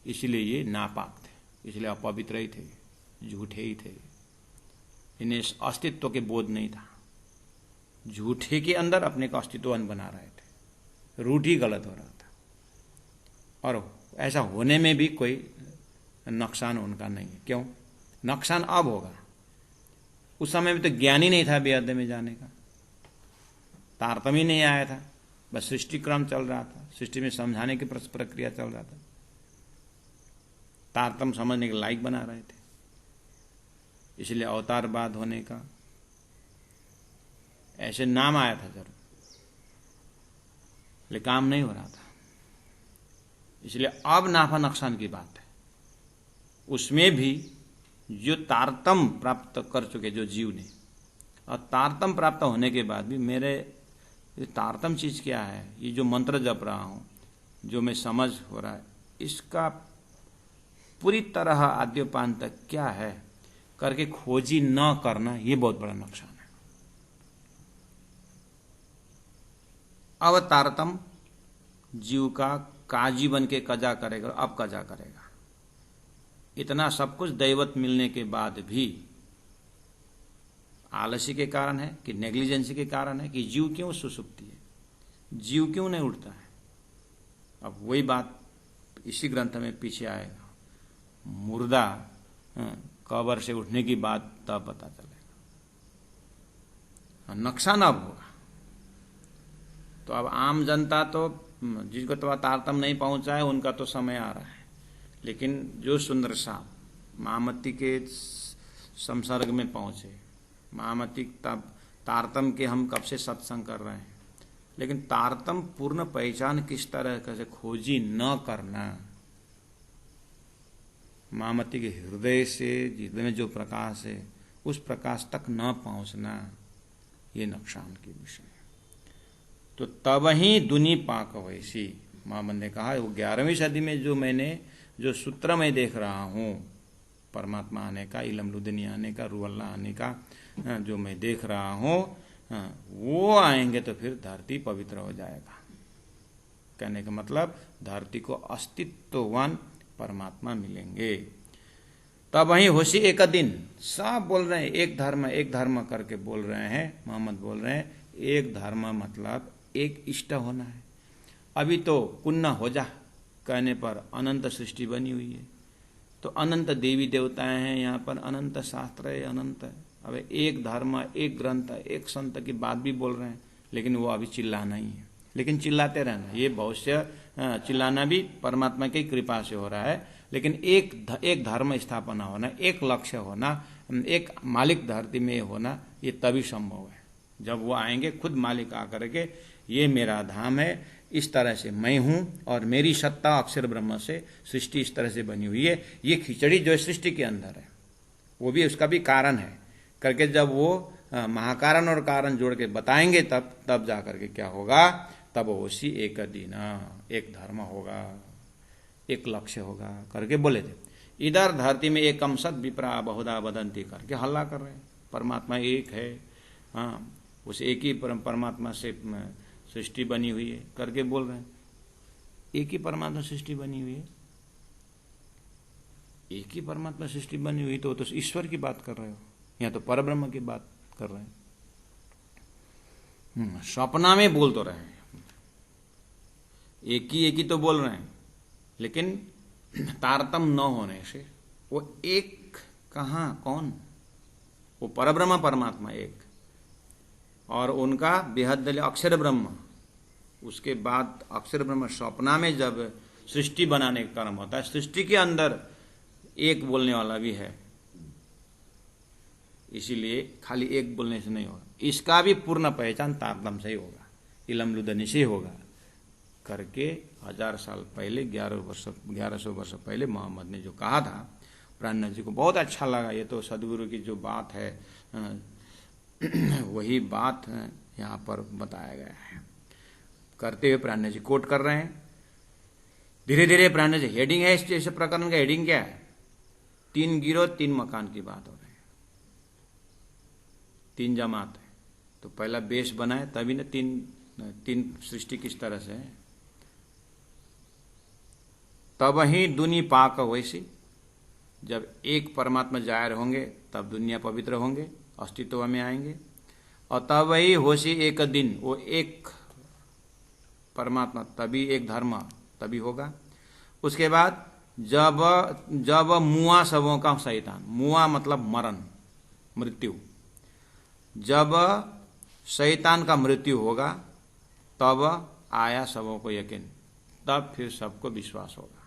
इसलिए ये नापाक थे, इसलिए अपवित्र ही थे, झूठे ही थे। इन्हें अस्तित्व के बोध नहीं था, झूठे के अंदर अपने को अस्तित्ववान बना रहे थे, रूट ही गलत हो रहा था। और ऐसा होने में भी कोई नुकसान उनका नहीं है। क्यों? नुकसान अब होगा, उस समय में तो ज्ञान ही नहीं था बेअर्थ में जाने का, तारतम्य ही नहीं आया था, बस सृष्टि क्रम चल रहा था, सृष्टि में समझाने की प्रक्रिया चल रहा था, तारतम्य समझने के लायक बना रहे थे। इसलिए अवतारवाद होने का ऐसे नाम आया था जरूर, लेकिन काम नहीं हो रहा था। इसलिए अब नाफा नुकसान की बात है, उसमें भी जो तारतम्य प्राप्त कर चुके जो जीव ने, और तारतम्य प्राप्त होने के बाद भी मेरे ये तारतम्य चीज क्या है, ये जो मंत्र जप रहा हूं, जो मैं समझ हो रहा है, इसका पूरी तरह आद्योपांत तक क्या है करके खोजी न करना, ये बहुत बड़ा नुकसान है। अब तारतम्य जीव का जीवन के कजा करेगा, अब कजा करेगा। इतना सब कुछ दैवत मिलने के बाद भी आलस्य के कारण है कि नेग्लिजेंसी के कारण है कि जीव क्यों सुसुप्ति है, जीव क्यों नहीं उठता है। अब वही बात इसी ग्रंथ में पीछे आएगा, मुर्दा कब्र से उठने की बात तब पता चलेगा, नुकसान अब होगा। तो अब आम जनता तो जिसको तो तारतम्य नहीं पहुंचा है, उनका तो समय आ रहा है। लेकिन जो सुंदर साहब महामती के संसर्ग में पहुंचे, महामती तारतम्य के हम कब से सत्संग कर रहे हैं, लेकिन तारतम्य पूर्ण पहचान किस तरह से खोजी न करना, महामती के हृदय से, हृदय में जो प्रकाश है उस प्रकाश तक न पहुंचना, ये नुकसान की विषय है। तो तब ही दुनी पाक वैसी, महामंद ने कहा वो 11वीं सदी में जो मैंने जो सूत्र में देख रहा हूं, परमात्मा आने का, इलम लुदनी आने का, रूअल्लाह आने का जो मैं देख रहा हूं, हाँ, वो आएंगे तो फिर धरती पवित्र हो जाएगा। कहने का मतलब धरती को अस्तित्ववान परमात्मा मिलेंगे। तब वहीं होशी एक दिन सब बोल रहे हैं एक धर्म करके बोल रहे हैं। मोहम्मद बोल रहे हैं एक धर्म मतलब एक इष्ट होना है। अभी तो कुन्ना हो जा कहने पर अनंत सृष्टि बनी हुई है, तो अनंत देवी देवताएं हैं, यहाँ पर अनंत शास्त्र है, अनंत है। अब एक धर्म, एक ग्रंथ, एक संत की बात भी बोल रहे हैं, लेकिन वो अभी चिल्लाना ही है। लेकिन चिल्लाते रहना, ये भविष्य चिल्लाना भी परमात्मा की कृपा से हो रहा है। लेकिन एक धर्म स्थापना होना, एक लक्ष्य होना, एक मालिक धरती में होना, ये तभी संभव है जब वो आएंगे खुद मालिक आकर के ये मेरा धाम है, इस तरह से मैं हूं और मेरी सत्ता अक्षर ब्रह्म से सृष्टि इस तरह से बनी हुई है। ये खिचड़ी जो है सृष्टि के अंदर है, वो भी उसका भी कारण है करके जब वो महाकारण और कारण जोड़ के बताएंगे तब जा करके क्या होगा, तब होशी एक दिन एक धर्म होगा, एक लक्ष्य होगा करके बोले थे। इधर धरती में एकम सद विप्रा बहुधा वदंती करके हल्ला कर रहे हैं। परमात्मा एक है, हाँ, उस एक ही परमात्मा से सृष्टि बनी हुई है करके बोल रहे हैं। एक ही परमात्मा सृष्टि बनी हुई है, एक ही परमात्मा सृष्टि बनी हुई तो ईश्वर की बात कर रहे हो, यहाँ तो परब्रह्म की बात कर रहे हैं। सपना में बोल तो रहे हैं, एक ही तो बोल रहे हैं, लेकिन तारतम न होने से वो एक कहाँ कौन, वो परब्रह्म परमात्मा एक, और उनका बेहद अक्षर ब्रह्म। उसके बाद अक्षर ब्रह्म सपना में जब सृष्टि बनाने का कर्म होता है, सृष्टि के अंदर एक बोलने वाला भी है, इसीलिए खाली एक बोलने से नहीं होगा, इसका भी पूर्ण पहचान तारतम से ही होगा, इलम लुदनी से होगा करके 1000 साल पहले 1100 वर्ष पहले मोहम्मद ने जो कहा था, प्राणनाथ जी को बहुत अच्छा लगा। ये तो सदगुरु की जो बात है वही बात यहाँ पर बताया गया है। करते हुए प्राणनाथ जी कोट कर रहे हैं धीरे धीरे। प्राणनाथ जी हेडिंग है इस प्रकरण का, हेडिंग क्या है, 3 गिरोह 3 मकान की बात हो रही है, 3 जमात है। तो पहला बेस बनाए तभी ना तीन सृष्टि किस तरह से है, तब ही दुनी पाक वैसी। जब एक परमात्मा जाहिर होंगे तब दुनिया पवित्र होंगे, अस्तित्व में आएंगे, और तब वही होशी एक दिन, वो एक परमात्मा तभी एक धर्म तभी होगा। उसके बाद जब मुआ सबों का शैतान, मुआ मतलब मरण मृत्यु, जब शैतान का मृत्यु होगा तब आया सबों को यकीन, तब फिर सबको विश्वास होगा।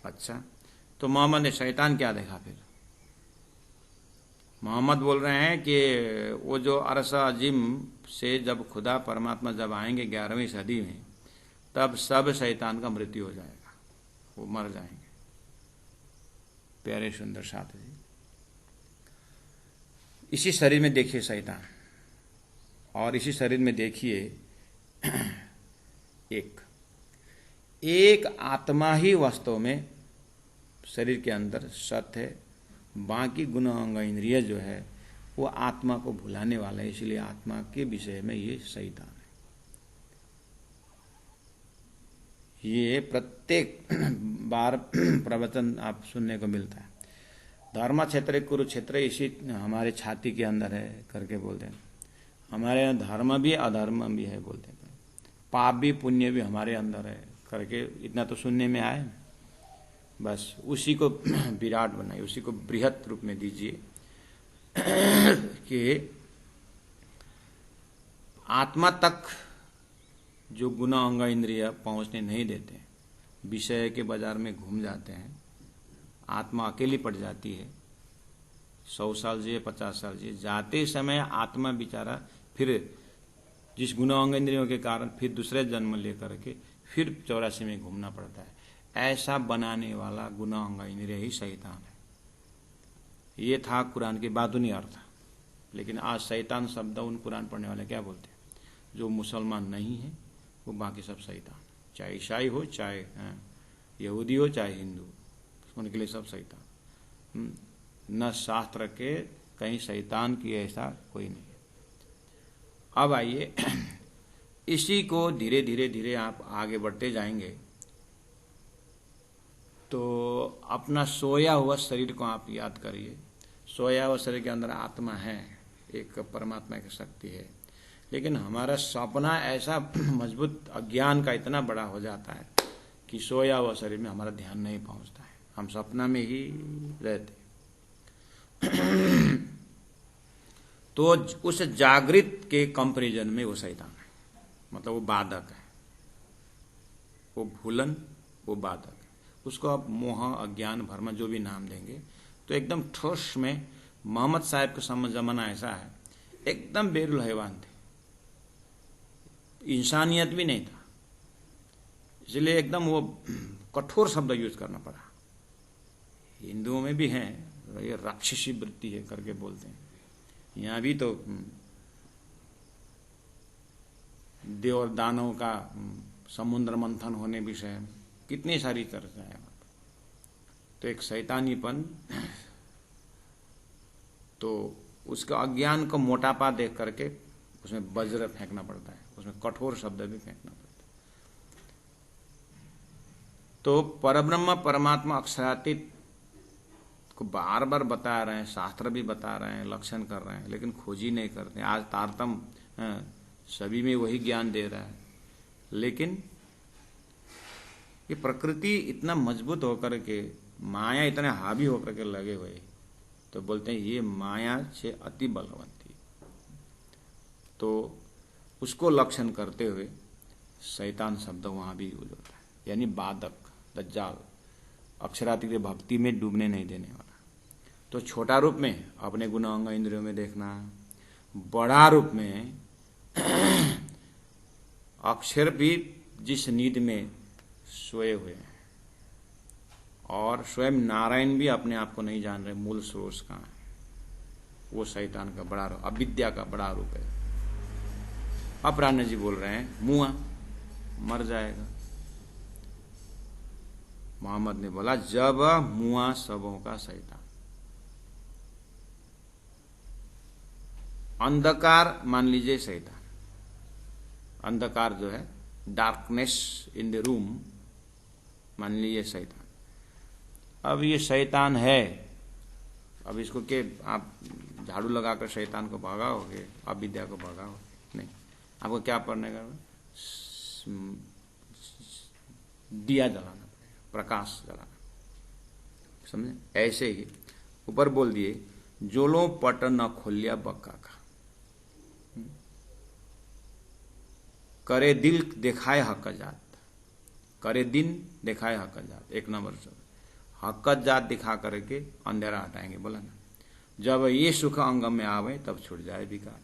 अच्छा, तो मोहम्मद ने शैतान क्या देखा फिर? मोहम्मद बोल रहे हैं कि वो जो अरस अजीम से जब खुदा परमात्मा जब आएंगे 11वीं सदी में, तब सब शैतान का मृत्यु हो जाएगा, वो मर जाएंगे। प्यारे सुंदर साथी जी, इसी शरीर में देखिए शैतान, और इसी शरीर में देखिए एक आत्मा ही वास्तव में शरीर के अंदर सत्य है। बाकी गुण अंग इंद्रिय जो है वो आत्मा को भुलाने वाला है, इसलिए आत्मा के विषय में ये शैतान है। ये प्रत्येक बार प्रवचन आप सुनने को मिलता है, धर्म क्षेत्र कुरुक्षेत्र इसी हमारे छाती के अंदर है करके बोलते हैं। हमारे यहाँ धर्म भी अधर्म भी है बोलते हैं, पाप भी पुण्य भी हमारे अंदर है करके इतना तो सुनने में आए। बस उसी को विराट बनाइए, उसी को बृहत रूप में दीजिए कि आत्मा तक जो गुण अंग इंद्रिय पहुंचने नहीं देते, विषय के बाजार में घूम जाते हैं, आत्मा अकेली पड़ जाती है। 100 साल जिए 50 साल जिए, जाते समय आत्मा बेचारा फिर जिस गुण अंग इंद्रियों के कारण फिर दूसरे जन्म लेकर के फिर 84 में घूमना पड़ता है। ऐसा बनाने वाला गुण अंग इंद्रिय ही शैतान है। ये था कुरान के बातूनी अर्थ, लेकिन आज शैतान शब्द उन कुरान पढ़ने वाले क्या बोलते हैं? जो मुसलमान नहीं है वो बाकी सब शैतान, चाहे ईसाई हो, चाहे यहूदी हो, चाहे हिंदू, उनके लिए सब शैतान। न शास्त्र के कहीं शैतान की ऐसा कोई नहीं है। अब आइए इसी को धीरे धीरे धीरे आप आगे बढ़ते जाएंगे तो अपना सोया हुआ शरीर को आप याद करिए। सोया हुआ शरीर के अंदर आत्मा है, एक परमात्मा की शक्ति है, लेकिन हमारा सपना ऐसा मजबूत अज्ञान का इतना बड़ा हो जाता है कि सोया हुआ शरीर में हमारा ध्यान नहीं पहुंचता है, हम सपना में ही रहते। तो उस जागृत के कंपैरिजन में वो शैतान है, मतलब वो बाधक है, वो भूलन, वो बाधक है। उसको आप मोह, अज्ञान, भ्रम जो भी नाम देंगे, तो एकदम ठोस में मोहम्मद साहब का समय जमाना ऐसा है, एकदम बेरुल हैवान थे, इंसानियत भी नहीं था, इसलिए एकदम वो कठोर शब्द यूज करना पड़ा। हिंदुओं में भी हैं, ये राक्षसी वृत्ति है करके बोलते हैं, यहाँ भी तो देव और दानव का समुद्र मंथन होने विषय कितनी सारी चर्चा है। तो एक शैतानीपन, तो उसका अज्ञान को मोटापा देख करके उसमें वज्र फेंकना पड़ता है, उसमें कठोर शब्द भी फेंकना पड़ता है। तो परब्रह्म परमात्मा अक्षरातीत को बार बार बता रहे हैं, शास्त्र भी बता रहे हैं, लक्षण कर रहे हैं, लेकिन खोज ही नहीं करते। आज तारतम सभी में वही ज्ञान दे रहा है, लेकिन ये प्रकृति इतना मजबूत होकर के, माया इतने हावी होकर के लगे हुए, तो बोलते हैं ये माया से अति बलवंती। तो उसको लक्षण करते हुए शैतान शब्द वहां भी यूज होता है, यानी बाधक, दज्जाल, अक्षरातीत भक्ति में डूबने नहीं देने वाला। तो छोटा रूप में अपने गुण अंग इंद्रियों में देखना, बड़ा रूप में अक्षर भी जिस नींद में सोए हुए हैं, और स्वयं नारायण भी अपने आप को नहीं जान रहे मूल स्रोत कहाँ है, वो शैतान का बड़ा रूप, अविद्या का बड़ा रूप है। अपराह्न जी बोल रहे हैं मुआ मर जाएगा। मोहम्मद ने बोला जब मुआ सबों का शैतान। अंधकार मान लीजिए शैतान, अंधकार जो है, डार्कनेस इन द रूम, मान लीजिए शैतान। अब ये शैतान है, अब इसको के आप झाड़ू लगाकर शैतान को भगाओगे, अविद्या को भगाओगे? नहीं, आपको क्या करने का, दिया जलाना पड़ेगा, प्रकाश जलाना, समझे? ऐसे ही ऊपर बोल दिए जोलो पट न खोलिया बक्का का, करे दिल दिखाए हक जात, करे दिन दिखाए हक जात, एक नंबर से हक जात दिखा करके अंधेरा हटाएंगे। बोला ना, जब ये सुख अंग में आवे तब छूट जाए विकार।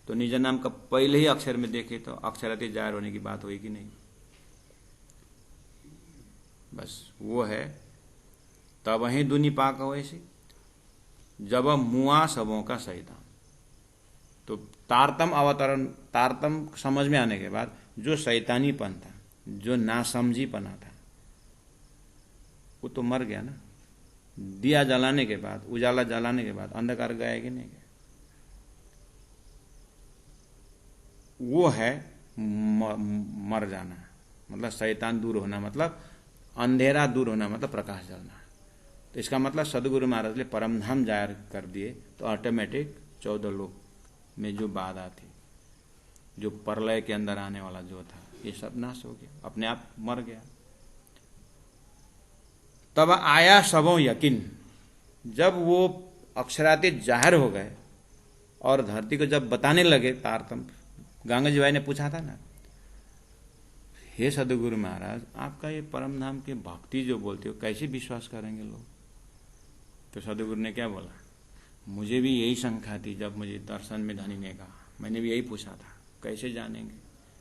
तो निज नाम का पहले ही अक्षर में देखे तो अक्षरातीत जाहिर होने की बात हुई कि नहीं? बस वो है, तब वही दुनी पाक हो ऐसी जब मुआ सबों का शैतान। तो तारतम अवतरण, तारतम समझ में आने के बाद जो शैतानीपन था, जो नासमझीपना था, वो तो मर गया ना। दिया जलाने के बाद, उजाला जलाने के बाद अंधकार गया कि नहीं गया? वो है मर जाना, मतलब शैतान दूर होना, मतलब अंधेरा दूर होना, मतलब प्रकाश जलना। तो इसका मतलब सदगुरु महाराज ने परमधाम जाहिर कर दिए, तो ऑटोमेटिक 14 लोक में जो बाधा थी, जो प्रलय के अंदर आने वाला जो था, ये सब नाश हो गया, अपने आप मर गया। तब आया सबों यकीन, जब वो अक्षरातीत जाहिर हो गए और धरती को जब बताने लगे तारतम, गंगा जी भाई ने पूछा था ना, हे सदगुरु महाराज आपका ये परम धाम की भक्ति जो बोलते हो कैसे विश्वास करेंगे लोग? तो सदगुरु ने क्या बोला, मुझे भी यही शंका थी जब मुझे दर्शन में धनी ने कहा, मैंने भी यही पूछा था, कैसे जानेंगे,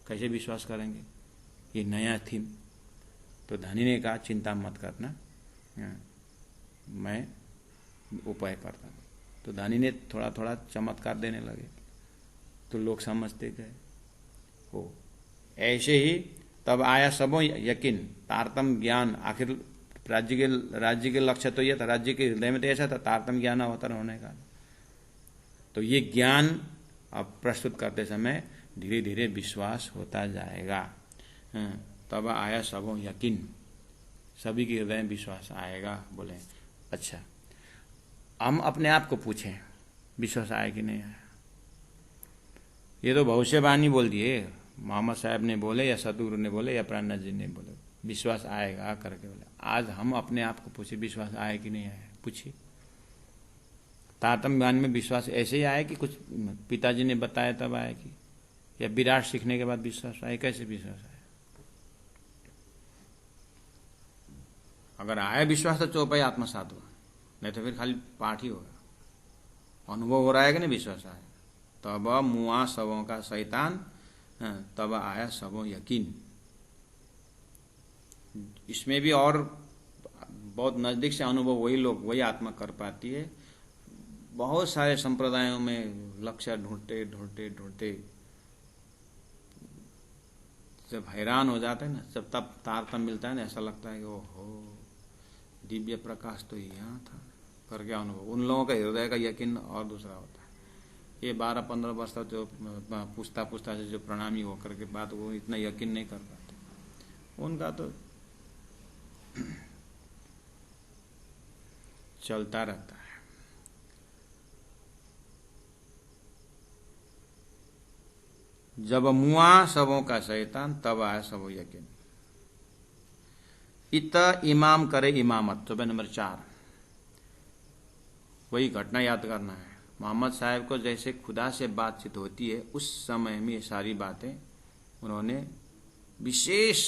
कैसे विश्वास करेंगे, ये नया थीम। तो धनी ने कहा चिंता मत करना, मैं उपाय करता हूं। तो धनी ने थोड़ा थोड़ा चमत्कार देने लगे, तो लोग समझते गए। हो ऐसे ही तब आया सबों यकीन, तारतम ज्ञान। आखिर राज्य के लक्ष्य तो यह था, राज्य के हृदय में तो ऐसा था तारतम ज्ञान अवतरण होने का। तो ये ज्ञान अब प्रस्तुत करते समय धीरे धीरे विश्वास होता जाएगा। तब आया सबों यकीन, सभी के हृदय में विश्वास आएगा। बोले अच्छा, हम अपने आप को पूछें विश्वास आया कि नहीं आया। ये तो भविष्यवाणी बोल दिए, मोहम्मद साहब ने बोले या सतगुरु ने बोले या प्राणनाथ जी ने बोले विश्वास आएगा करके बोले। आज हम अपने आप को पूछे विश्वास आया कि नहीं आया, पूछिए। तारतम्य ज्ञान में विश्वास ऐसे ही आया कि कुछ पिताजी ने बताया तब आया कि, या विराट सीखने के बाद विश्वास आया, कैसे विश्वास आया? अगर आया विश्वास तो चौपाई आत्मसात हुआ, नहीं तो फिर खाली पाठ ही होगा। अनुभव हो रहा है कि नहीं विश्वास आया। तब मुआ सबों का शैतान, तब आया सबों यकीन। इसमें भी और बहुत नजदीक से अनुभव वही लोग, वही आत्मा कर पाती है। बहुत सारे संप्रदायों में लक्ष्य ढूंढते ढूंढते ढूंढते जब हैरान हो जाते हैं ना, जब तब तारतम्य मिलता है ना, ऐसा लगता है कि ओहो दिव्य प्रकाश तो यहाँ था करके अनुभव। उन लोगों का हृदय का यकीन और दूसरा होता है। ये 12-15 वर्ष तक जो पूछता पूछता से जो प्रणामी होकर के बाद वो इतना यकीन नहीं कर पाते, उनका तो चलता रहता है। जब मुआ सबों का शैतान, तब आया सबों यकीन। इत इमाम करे इमामत, चौबे नंबर 4। वही घटना याद करना है। मोहम्मद साहब को जैसे खुदा से बातचीत होती है, उस समय में ये सारी बातें उन्होंने विशेष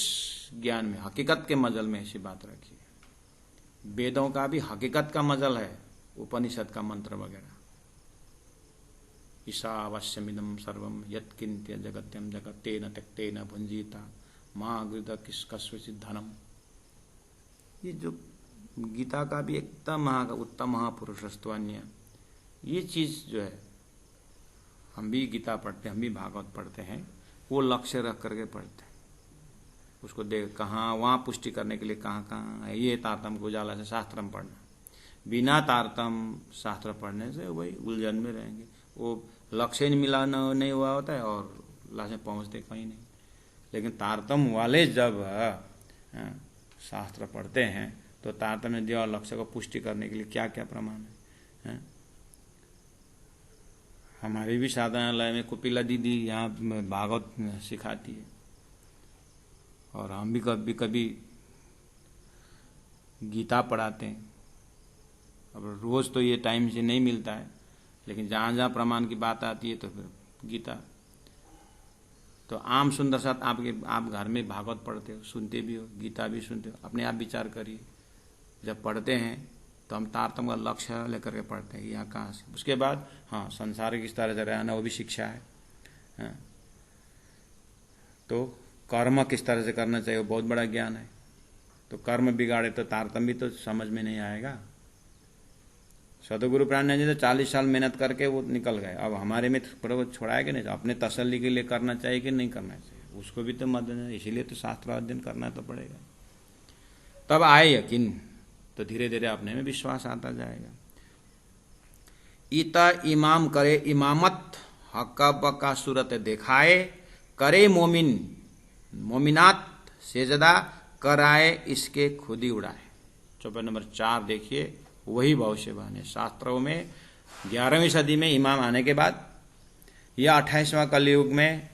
ज्ञान में, हकीकत के मजल में ऐसी बात रखी है। वेदों का भी हकीकत का मजल है, उपनिषद का मंत्र वगैरह। ईशावास्यमिदं सर्वम यत्किंत्य जगत्यम जगत्तेन त्यक्तेन भुंजीता मां गृद किस्कस्वचित् धनम। ये जो गीता का भी एकदम उत्तम महापुरुषत्वान्य, ये चीज जो है, हम भी गीता पढ़ते हैं, हम भी भागवत पढ़ते हैं, वो लक्ष्य रख करके पढ़ते हैं। उसको देख कहाँ वहाँ पुष्टि करने के लिए कहाँ कहाँ है। ये तारतम्य को उजाला से शास्त्र में पढ़ना, बिना तारतम्य शास्त्र पढ़ने से वही उलझन में रहेंगे। वो लक्ष्य ही मिला नहीं हुआ होता है और लाश में पहुँचते कहीं नहीं। लेकिन तारतम्य वाले जब शास्त्र पढ़ते हैं तो तारतम्य दिया और लक्ष्य को पुष्टि करने के लिए क्या क्या प्रमाण है। हमारी भी साधनालय में कुपिला दीदी यहाँ भागवत सिखाती है, और हम भी कभी कभी गीता पढ़ाते हैं। अब रोज तो ये टाइम से नहीं मिलता है, लेकिन जहाँ जहाँ प्रमाण की बात आती है तो फिर गीता। तो आम सुंदर साथ आप घर में भागवत पढ़ते हो, सुनते भी हो, गीता भी सुनते हो। अपने आप विचार करिए, जब पढ़ते हैं तो हम तारतम्य का लक्ष्य लेकर के पढ़ते हैं यहाँ कहाँ से। उसके बाद हाँ, संसार किस तरह से रहना वो भी शिक्षा है। तो कर्म किस तरह से करना चाहिए वो बहुत बड़ा ज्ञान है। तो कर्म बिगाड़े तो तारतम्य तो समझ में नहीं आएगा। सतगुरु प्राणनाथ जी तो 40 साल मेहनत करके वो निकल गए। अब हमारे में थोड़ा छोड़ाया कि नहीं, अपने तसल्ली के लिए करना चाहिए कि नहीं करना चाहिए, उसको भी तो मत, इसीलिए तो शास्त्र अध्ययन करना तो पड़ेगा। तब आए यकीन, तो धीरे धीरे अपने में विश्वास आता जाएगा। ईता इमाम करे इमामत, हक्का बक्का सूरत दिखाए, करे मोमिनात सेजदा, कराए इसके खुद ही उड़ाए। चौपाई नंबर 4 देखिए, वही भविष्यवाणी है। शास्त्रों में 11वीं सदी में इमाम आने के बाद या 28वां कलयुग में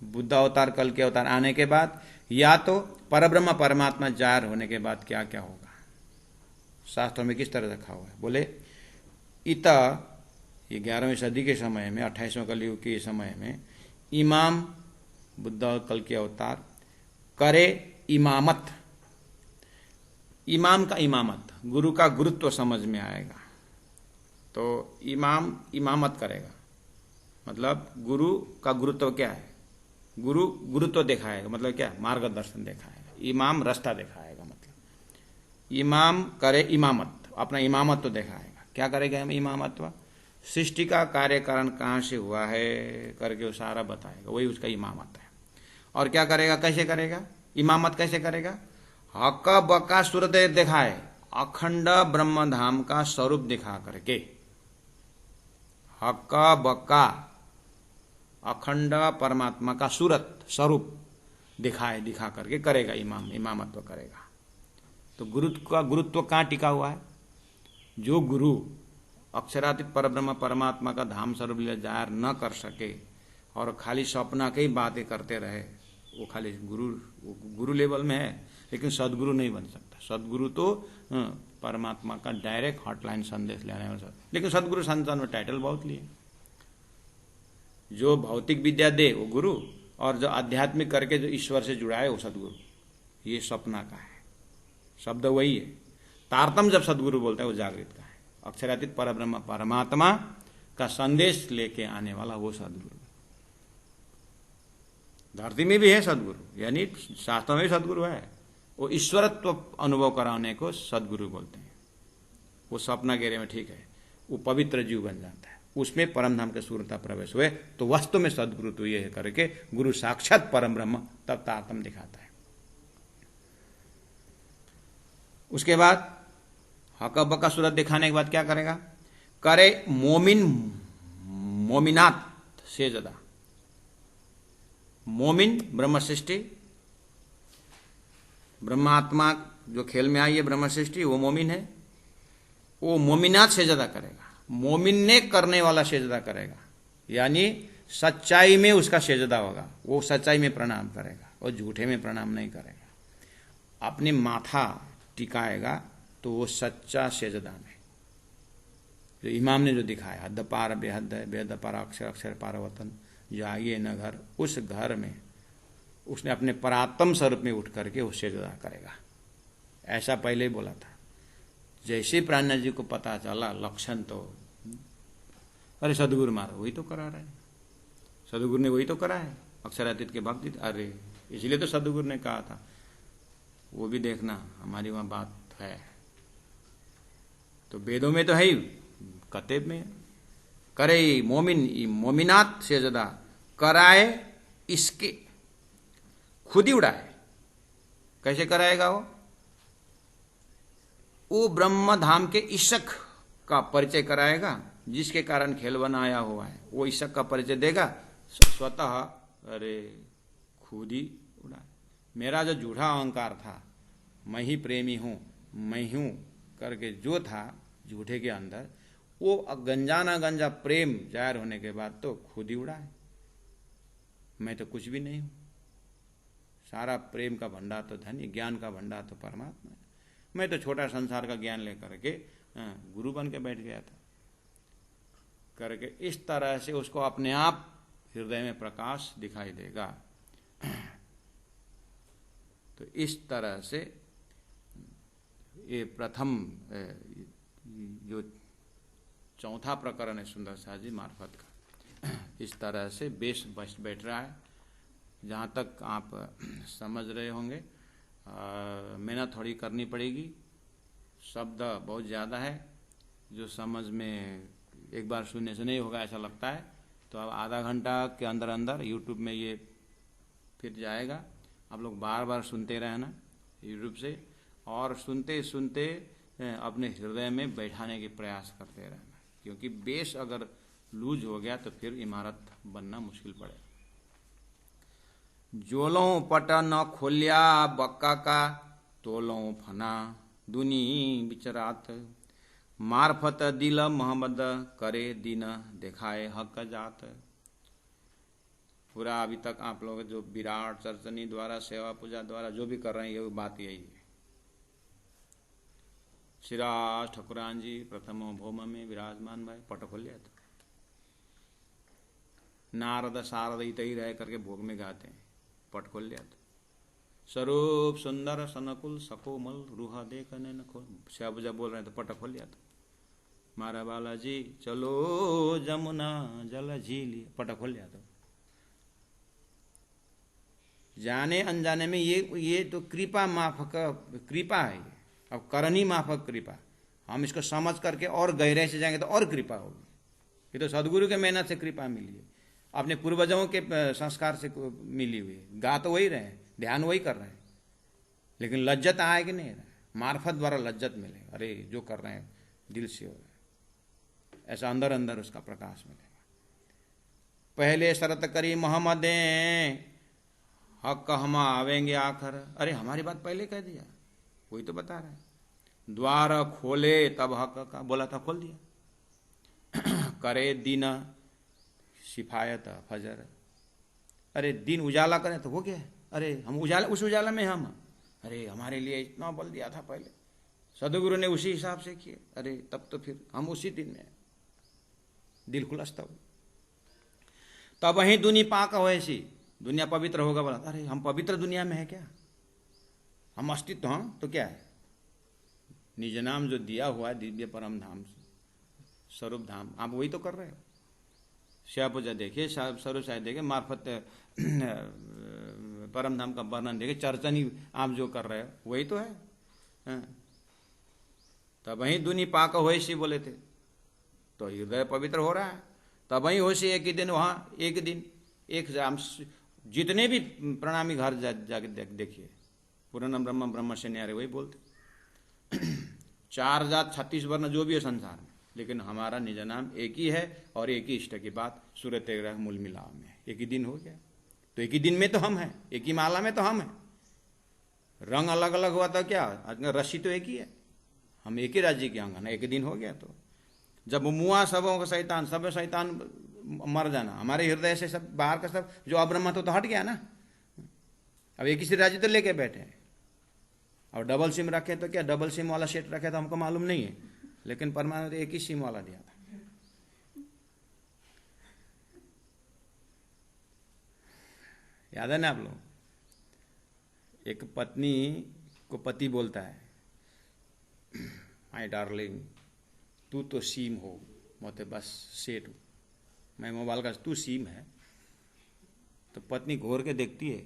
बुद्ध अवतार, कल के अवतार आने के बाद, या तो परब्रह्म परमात्मा जाहिर होने के बाद क्या क्या होगा, शास्त्रों में किस तरह रखा हुआ है। बोले इता, ये 11वीं सदी के समय में, 28वें कलयुग के समय में इमाम बुद्ध कल के अवतार करे इमामत। इमाम का इमामत, गुरु का गुरुत्व समझ में आएगा। तो इमाम इमामत करेगा, मतलब गुरु का गुरुत्व क्या है, गुरु गुरुत्व दिखाएगा, मतलब क्या, मार्गदर्शन दिखाएगा। इमाम रास्ता दिखाएगा, मतलब इमाम करे इमामत, अपना इमामत तो दिखाएगा। क्या करेगा इमामत्व, सृष्टि का कार्यकारण कहाँ से हुआ है करके वो सारा बताएगा, वही उसका इमामत है। और क्या करेगा, कैसे करेगा, इमामत कैसे करेगा, हक्का बक्का सूरत दिखाए, अखंड ब्रह्म धाम का स्वरूप दिखा करके। हक्का बक्का अखंड परमात्मा का सूरत स्वरूप दिखा करके करेगा, इमामत्व करेगा। तो गुरुत्व का गुरुत्व कहाँ टिका हुआ है? जो गुरु अक्षरातीत परब्रह्म परमात्मा का धाम स्वरूप जाहिर न कर सके और खाली सपना के ही बातें करते रहे, वो खाली गुरु लेवल में है, लेकिन सदगुरु नहीं बन सकता। सदगुरु तो परमात्मा का डायरेक्ट हॉटलाइन संदेश लेने वाला। लेकिन सदगुरु संतान में टाइटल बहुत लिए। जो भौतिक विद्या दे वो गुरु, और जो आध्यात्मिक करके जो ईश्वर से जुड़ा है वो सदगुरु। ये सपना का है, शब्द वही है। तारतम जब सदगुरु बोलता है वो जागृत का है। अक्षरातीत परब्रह्म परमात्मा का संदेश लेके आने वाला वो सदगुरु। धरती में भी है सदगुरु, यानी शास्त्रों में भी सदगुरु है। वो ईश्वरत्व अनुभव कराने को सदगुरु बोलते हैं। वो सपना घेरे में ठीक है, वो पवित्र जीव बन जाता है, उसमें परम धाम के सूर्यता प्रवेश हुए, तो वास्तव में सदगुरु तो ये है करके गुरु साक्षात परम ब्रह्म तब तारतम दिखाता है। उसके बाद हक बका सूरत दिखाने के बाद क्या करेगा? करे मोमिनात से ज्यादा। मोमिन ब्रह्म सृष्टि, ब्रह्मात्मा जो खेल में आई है ब्रह्म सृष्टि, वो मोमिन है। वो मोमिनात से ज्यादा करेगा। मोमिन ने करने वाला सेजदा करेगा, यानी सच्चाई में उसका सेजदा होगा। वो सच्चाई में प्रणाम करेगा और झूठे में प्रणाम नहीं करेगा। अपने माथा टिकाएगा तो वो सच्चा सेजदा में, जो इमाम ने जो दिखाया, हद पार बेहद है, बेहद पार अक्षर, अक्षर पार वतन, जाइए न घर, उस घर में उसने अपने परात्म स्वरूप में उठ करके वो सेजदा करेगा। ऐसा पहले ही बोला था। जैसे प्राणनाथ जी को पता चला लक्षण, तो अरे सदगुरु मारो, वही तो करा रहे हैं, सदगुरु ने वही तो करा है, अक्षरातीत के भक्त। अरे इसलिए तो सदगुरु ने कहा था, वो भी देखना हमारी वहां बात है। तो वेदों में तो है ही, कतेब में करे मोमिनात से ज्यादा कराए, इसके खुद ही उड़ाए। कैसे कराएगा वो ब्रह्म धाम के ईशक का परिचय कराएगा, जिसके कारण खेल बनाया हुआ है वो ईशक का परिचय देगा स्वतः। अरे खुद ही उड़ा। मेरा जो झूठा अहंकार था, मैं ही प्रेमी हूं, मैं हूं करके जो था झूठे के अंदर, वो गंजा ना गंजा प्रेम जाहिर होने के बाद तो खुद ही उड़ा है। मैं तो कुछ भी नहीं हूं। सारा प्रेम का भंडार तो धन्य, ज्ञान का भंडार तो परमात्मा है। मैं तो छोटा संसार का ज्ञान लेकर के गुरु बन के बैठ गया था करके। इस तरह से उसको अपने आप हृदय में प्रकाश दिखाई देगा। तो इस तरह से ये प्रथम जो चौथा प्रकरण है सुंदर शाह जी मार्फत का, इस तरह से बेस बैठ रहा है। जहाँ तक आप समझ रहे होंगे, मेहनत थोड़ी करनी पड़ेगी, शब्द बहुत ज़्यादा है, जो समझ में एक बार सुनने से नहीं होगा ऐसा लगता है। तो अब आधा घंटा के अंदर अंदर यूट्यूब में ये फिर जाएगा। आप लोग बार बार सुनते रहना यूट्यूब से, और सुनते सुनते अपने हृदय में बैठाने के प्रयास करते रहना, क्योंकि बेस अगर लूज हो गया तो फिर इमारत बनना मुश्किल पड़ेगा। जोलों पट न खोलिया बक्का का, तोलों फना दुनी बिचरात, मार्फत दिल मोहम्मद करे दिन दिखाए हक जात। पूरा अभी तक आप लोग जो विराट चर्चनी द्वारा सेवा पूजा द्वारा जो भी कर रहे हैं, ये बात यही है। श्रीराज ठकुरान जी प्रथम भौम में विराजमान भाई, पट खोलिया तो नारद शारद इत ही रह करके भोग में गाते हैं, पट खोल लिया तो स्वरूप सुंदर सनकुल सकोमल रूहा देख न खोल, सेवा पूजा बोल रहे हैं तो पट खोल लिया तो मारा बालाजी चलो जमुना जल झीली, पट खोल लिया तो। जाने अनजाने में ये तो कृपा माफक कृपा है। अब करनी माफक कृपा, हम इसको समझ करके और गहरे से जाएंगे तो और कृपा होगी। ये तो सदगुरु के मेहनत से कृपा मिली है, अपने पूर्वजों के संस्कार से मिली हुई है। गा तो वही रहे हैं, ध्यान वही कर रहे हैं, लेकिन लज्जत आए कि नहीं, मार्फत द्वारा लज्जत मिले। अरे जो कर रहे हैं दिल से हो रहा है, ऐसा अंदर अंदर उसका प्रकाश मिलेगा। पहले शरत करी मोहम्मद हक हम आवेंगे आखर। अरे हमारी बात पहले कह दिया, वही तो बता रहा है। द्वार खोले तब हक का बोला था, खोल दिया। करे दिन सिफायत फजर, अरे दिन उजाला करें तो हो गया। अरे हम उजाला, उस उजाला में हम, अरे हमारे लिए इतना बल दिया था पहले, सदगुरु ने उसी हिसाब से किए। अरे तब तो फिर हम उसी दिन में दिल खुलस तब वही दुनिया पाक हो, ऐसी दुनिया पवित्र होगा। बोला अरे हम पवित्र दुनिया में है क्या, हम अस्तित्व हम तो क्या है, निज नाम जो दिया हुआ है दिव्य परम धाम स्वरूप धाम, आप वही तो कर रहे हो। श्या पूजा देखिए, स्वरूप साहित्य देखिए, मार्फत परम धाम का वर्णन देखिए, चर्चन ही आप जो कर रहे हो वही तो है। तब वही दुनिया पाक हो ऐसी बोले थे, तो हृदय पवित्र हो रहा है। तब वही हो सी एक ही दिन वहाँ, एक दिन एक जितने भी प्रणामी घर जाके देखिए, पूर्ण ब्रह्म ब्रह्म से न्यारे वही बोलते। 4 जात 36 वर्ण जो भी है संसार में, लेकिन हमारा निज नाम एक ही है और एक ही इष्ट की बात सूर्य तेरह मूल मिलाव में। एक ही दिन हो गया, तो एक ही दिन में तो हम हैं, एक ही माला में तो हम हैं। रंग अलग अलग हुआ था क्या, रस्सी तो एक ही है, हम एक ही राज्य के अंग, एक ही दिन हो गया। तो जब मुआ सबों का शैतान, सब शैतान मर जाना, हमारे हृदय से सब बाहर का सब जो अब्रह्म तो हट गया ना। अब एक ही राज्य तो लेके बैठे हैं, और डबल सिम रखे तो क्या, डबल सिम वाला सेट रखे तो हमको मालूम नहीं है, लेकिन परमाणु तो एक ही सिम वाला दिया था। याद है ना आप लोग, एक पत्नी को पति बोलता है, माय डार्लिंग तू तो सीम हो, मोते बस सेट, मैं मोबाइल का, तू सीम है। तो पत्नी घोर के देखती है,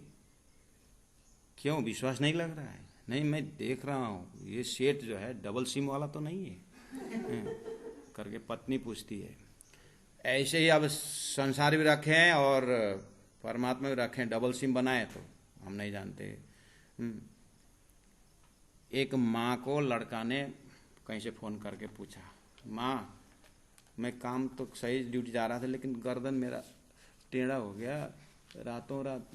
क्यों विश्वास नहीं लग रहा है? नहीं मैं देख रहा हूँ, ये सेट जो है डबल सिम वाला तो नहीं है, करके पत्नी पूछती है। ऐसे ही अब संसार भी रखें और परमात्मा भी रखें, डबल सिम बनाए तो हम नहीं जानते। एक माँ को लड़का ने कहीं से फोन करके पूछा, माँ मैं काम तो सही ड्यूटी जा रहा था, लेकिन गर्दन मेरा टेढ़ा हो गया, रातों रात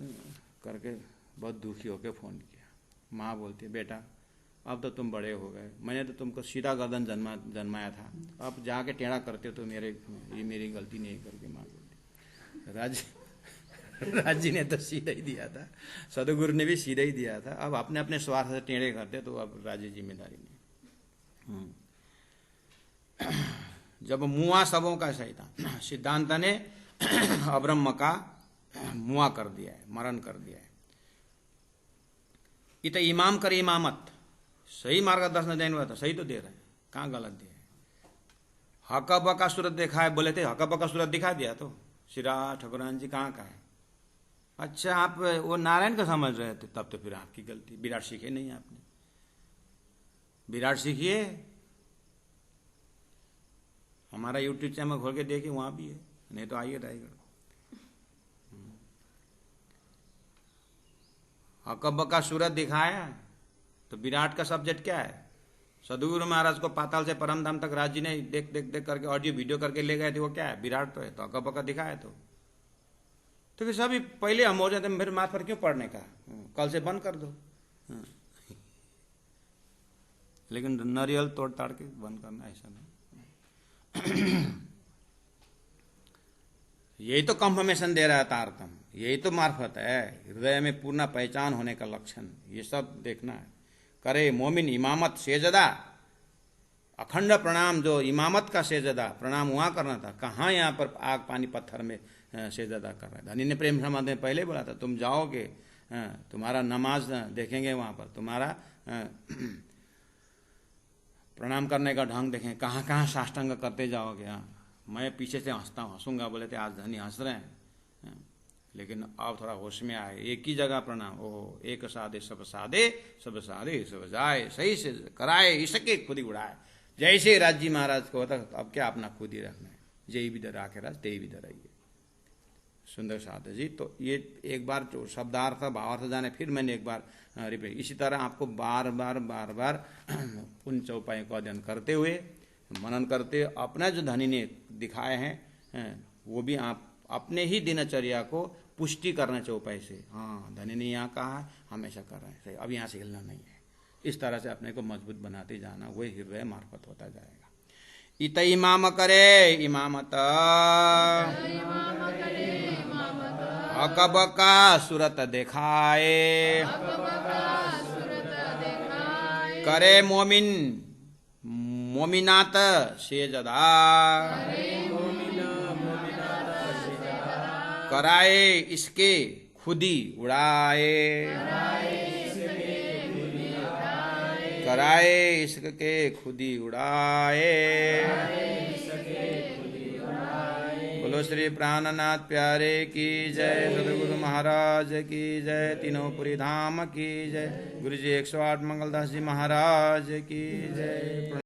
करके बहुत दुखी होकर फ़ोन किया। माँ बोलती है, बेटा अब तो तुम बड़े हो गए, मैंने तो तुमको सीधा गर्दन जन्माया था, अब जाके टेढ़ा करते हो तो ये मेरी गलती नहीं करके माँ बोलती। राज जी ने तो सीधा ही दिया था, सदगुरु ने भी सीधा ही दिया था, अब अपने अपने स्वार्थ से टेढ़े करते तो अब राज्य जिम्मेदारी नहीं। जब मुआ सबों का शैतान, सिद्धांत ने अब्रह्म का मुआ कर दिया है, मरण कर दिया है। इत इमाम कर इमामत, सही मार्गदर्शन देने वाला था, सही तो दे रहे हैं, कहाँ गलत दिया है। हकब का सूरत देखा है, बोले थे हकब का सूरत दिखा दिया, तो श्री ठकुरान जी कहाँ का है? अच्छा आप वो नारायण का समझ रहे थे, तब तो फिर आपकी गलती, विराट सीखे नहीं आपने, विराट सीखिए। हमारा यूट्यूब चैनल खोल के देखिए, वहां भी है, नहीं तो आइए रायगढ़। हकब का सूरत दिखाया, तो विराट का सब्जेक्ट क्या है? सदगुरु महाराज को पाताल से परम धाम तक राज जी ने देख देख देख करके ऑडियो वीडियो करके ले गए थे, वो क्या है? विराट तो है, तो हकब का दिखाया। तो फिर सभी पहले हम हो जाते, फिर माथ पर क्यों पढ़ने का, कल से बंद कर दो। लेकिन नारियल तोड़ ताड़ के बंद करना ऐसा नहीं। यही तो कंफर्मेशन दे रहा है तारतम, यही तो मार्फत है, हृदय में पूर्ण पहचान होने का लक्षण, ये सब देखना है। करे मोमिन इमामत सेजदा, अखंड प्रणाम, जो इमामत का सेजदा प्रणाम वहां करना था, कहाँ यहाँ पर आग पानी पत्थर में सेजदा कर रहा है। धनी ने प्रेम समाधि में पहले बोला था, तुम जाओगे तुम्हारा नमाज देखेंगे, वहां पर तुम्हारा प्रणाम करने का ढंग देखें, कहाँ कहाँ साष्टांग करते जाओगे। मैं पीछे से हंसूंगा, बोले थे आज धनी हंस रहे हैं, लेकिन अब थोड़ा होश में आए, एक ही जगह प्रणाम, ओ एक साधे सब साधे, सब साधे सब जाए, सही से कराए, इसके खुद ही उड़ाए। जैसे राज जी महाराज को होता, अब क्या अपना खुद ही रखना है, जय भी दर आके राज ते भी दर आइए। सुंदर साधे जी, तो ये एक बार जो शब्दार्थ भावार्थ जाने, फिर मैंने एक बार रिपीट, इसी तरह आपको बार बार उन चौपाइयों का अध्ययन करते हुए, मनन करते, अपना जो धनी ने दिखाए हैं वो भी आप अपने ही दिनचर्या को पुष्टि करना चाहिए उपाय से। हाँ, धनी ने यहाँ कहा है, हमेशा कर रहे हैं, अब यहाँ से हिलना नहीं है। इस तरह से अपने को मजबूत बनाते जाना, वही हृदय मार्फत होता जाएगा। इत इमाम करे इमामत अकबका सूरत देखाए, करे मोमिन मोमिनात सेजदा, कराए इसके खुदी उड़ाए, कराए इसके खुदी उड़ाए। बोलो श्री प्राणनाथ प्यारे की जय, सदगुरु महाराज की जय, तीनों पुरी धाम की जय, गुरु जी 108 मंगलदास जी महाराज की जय।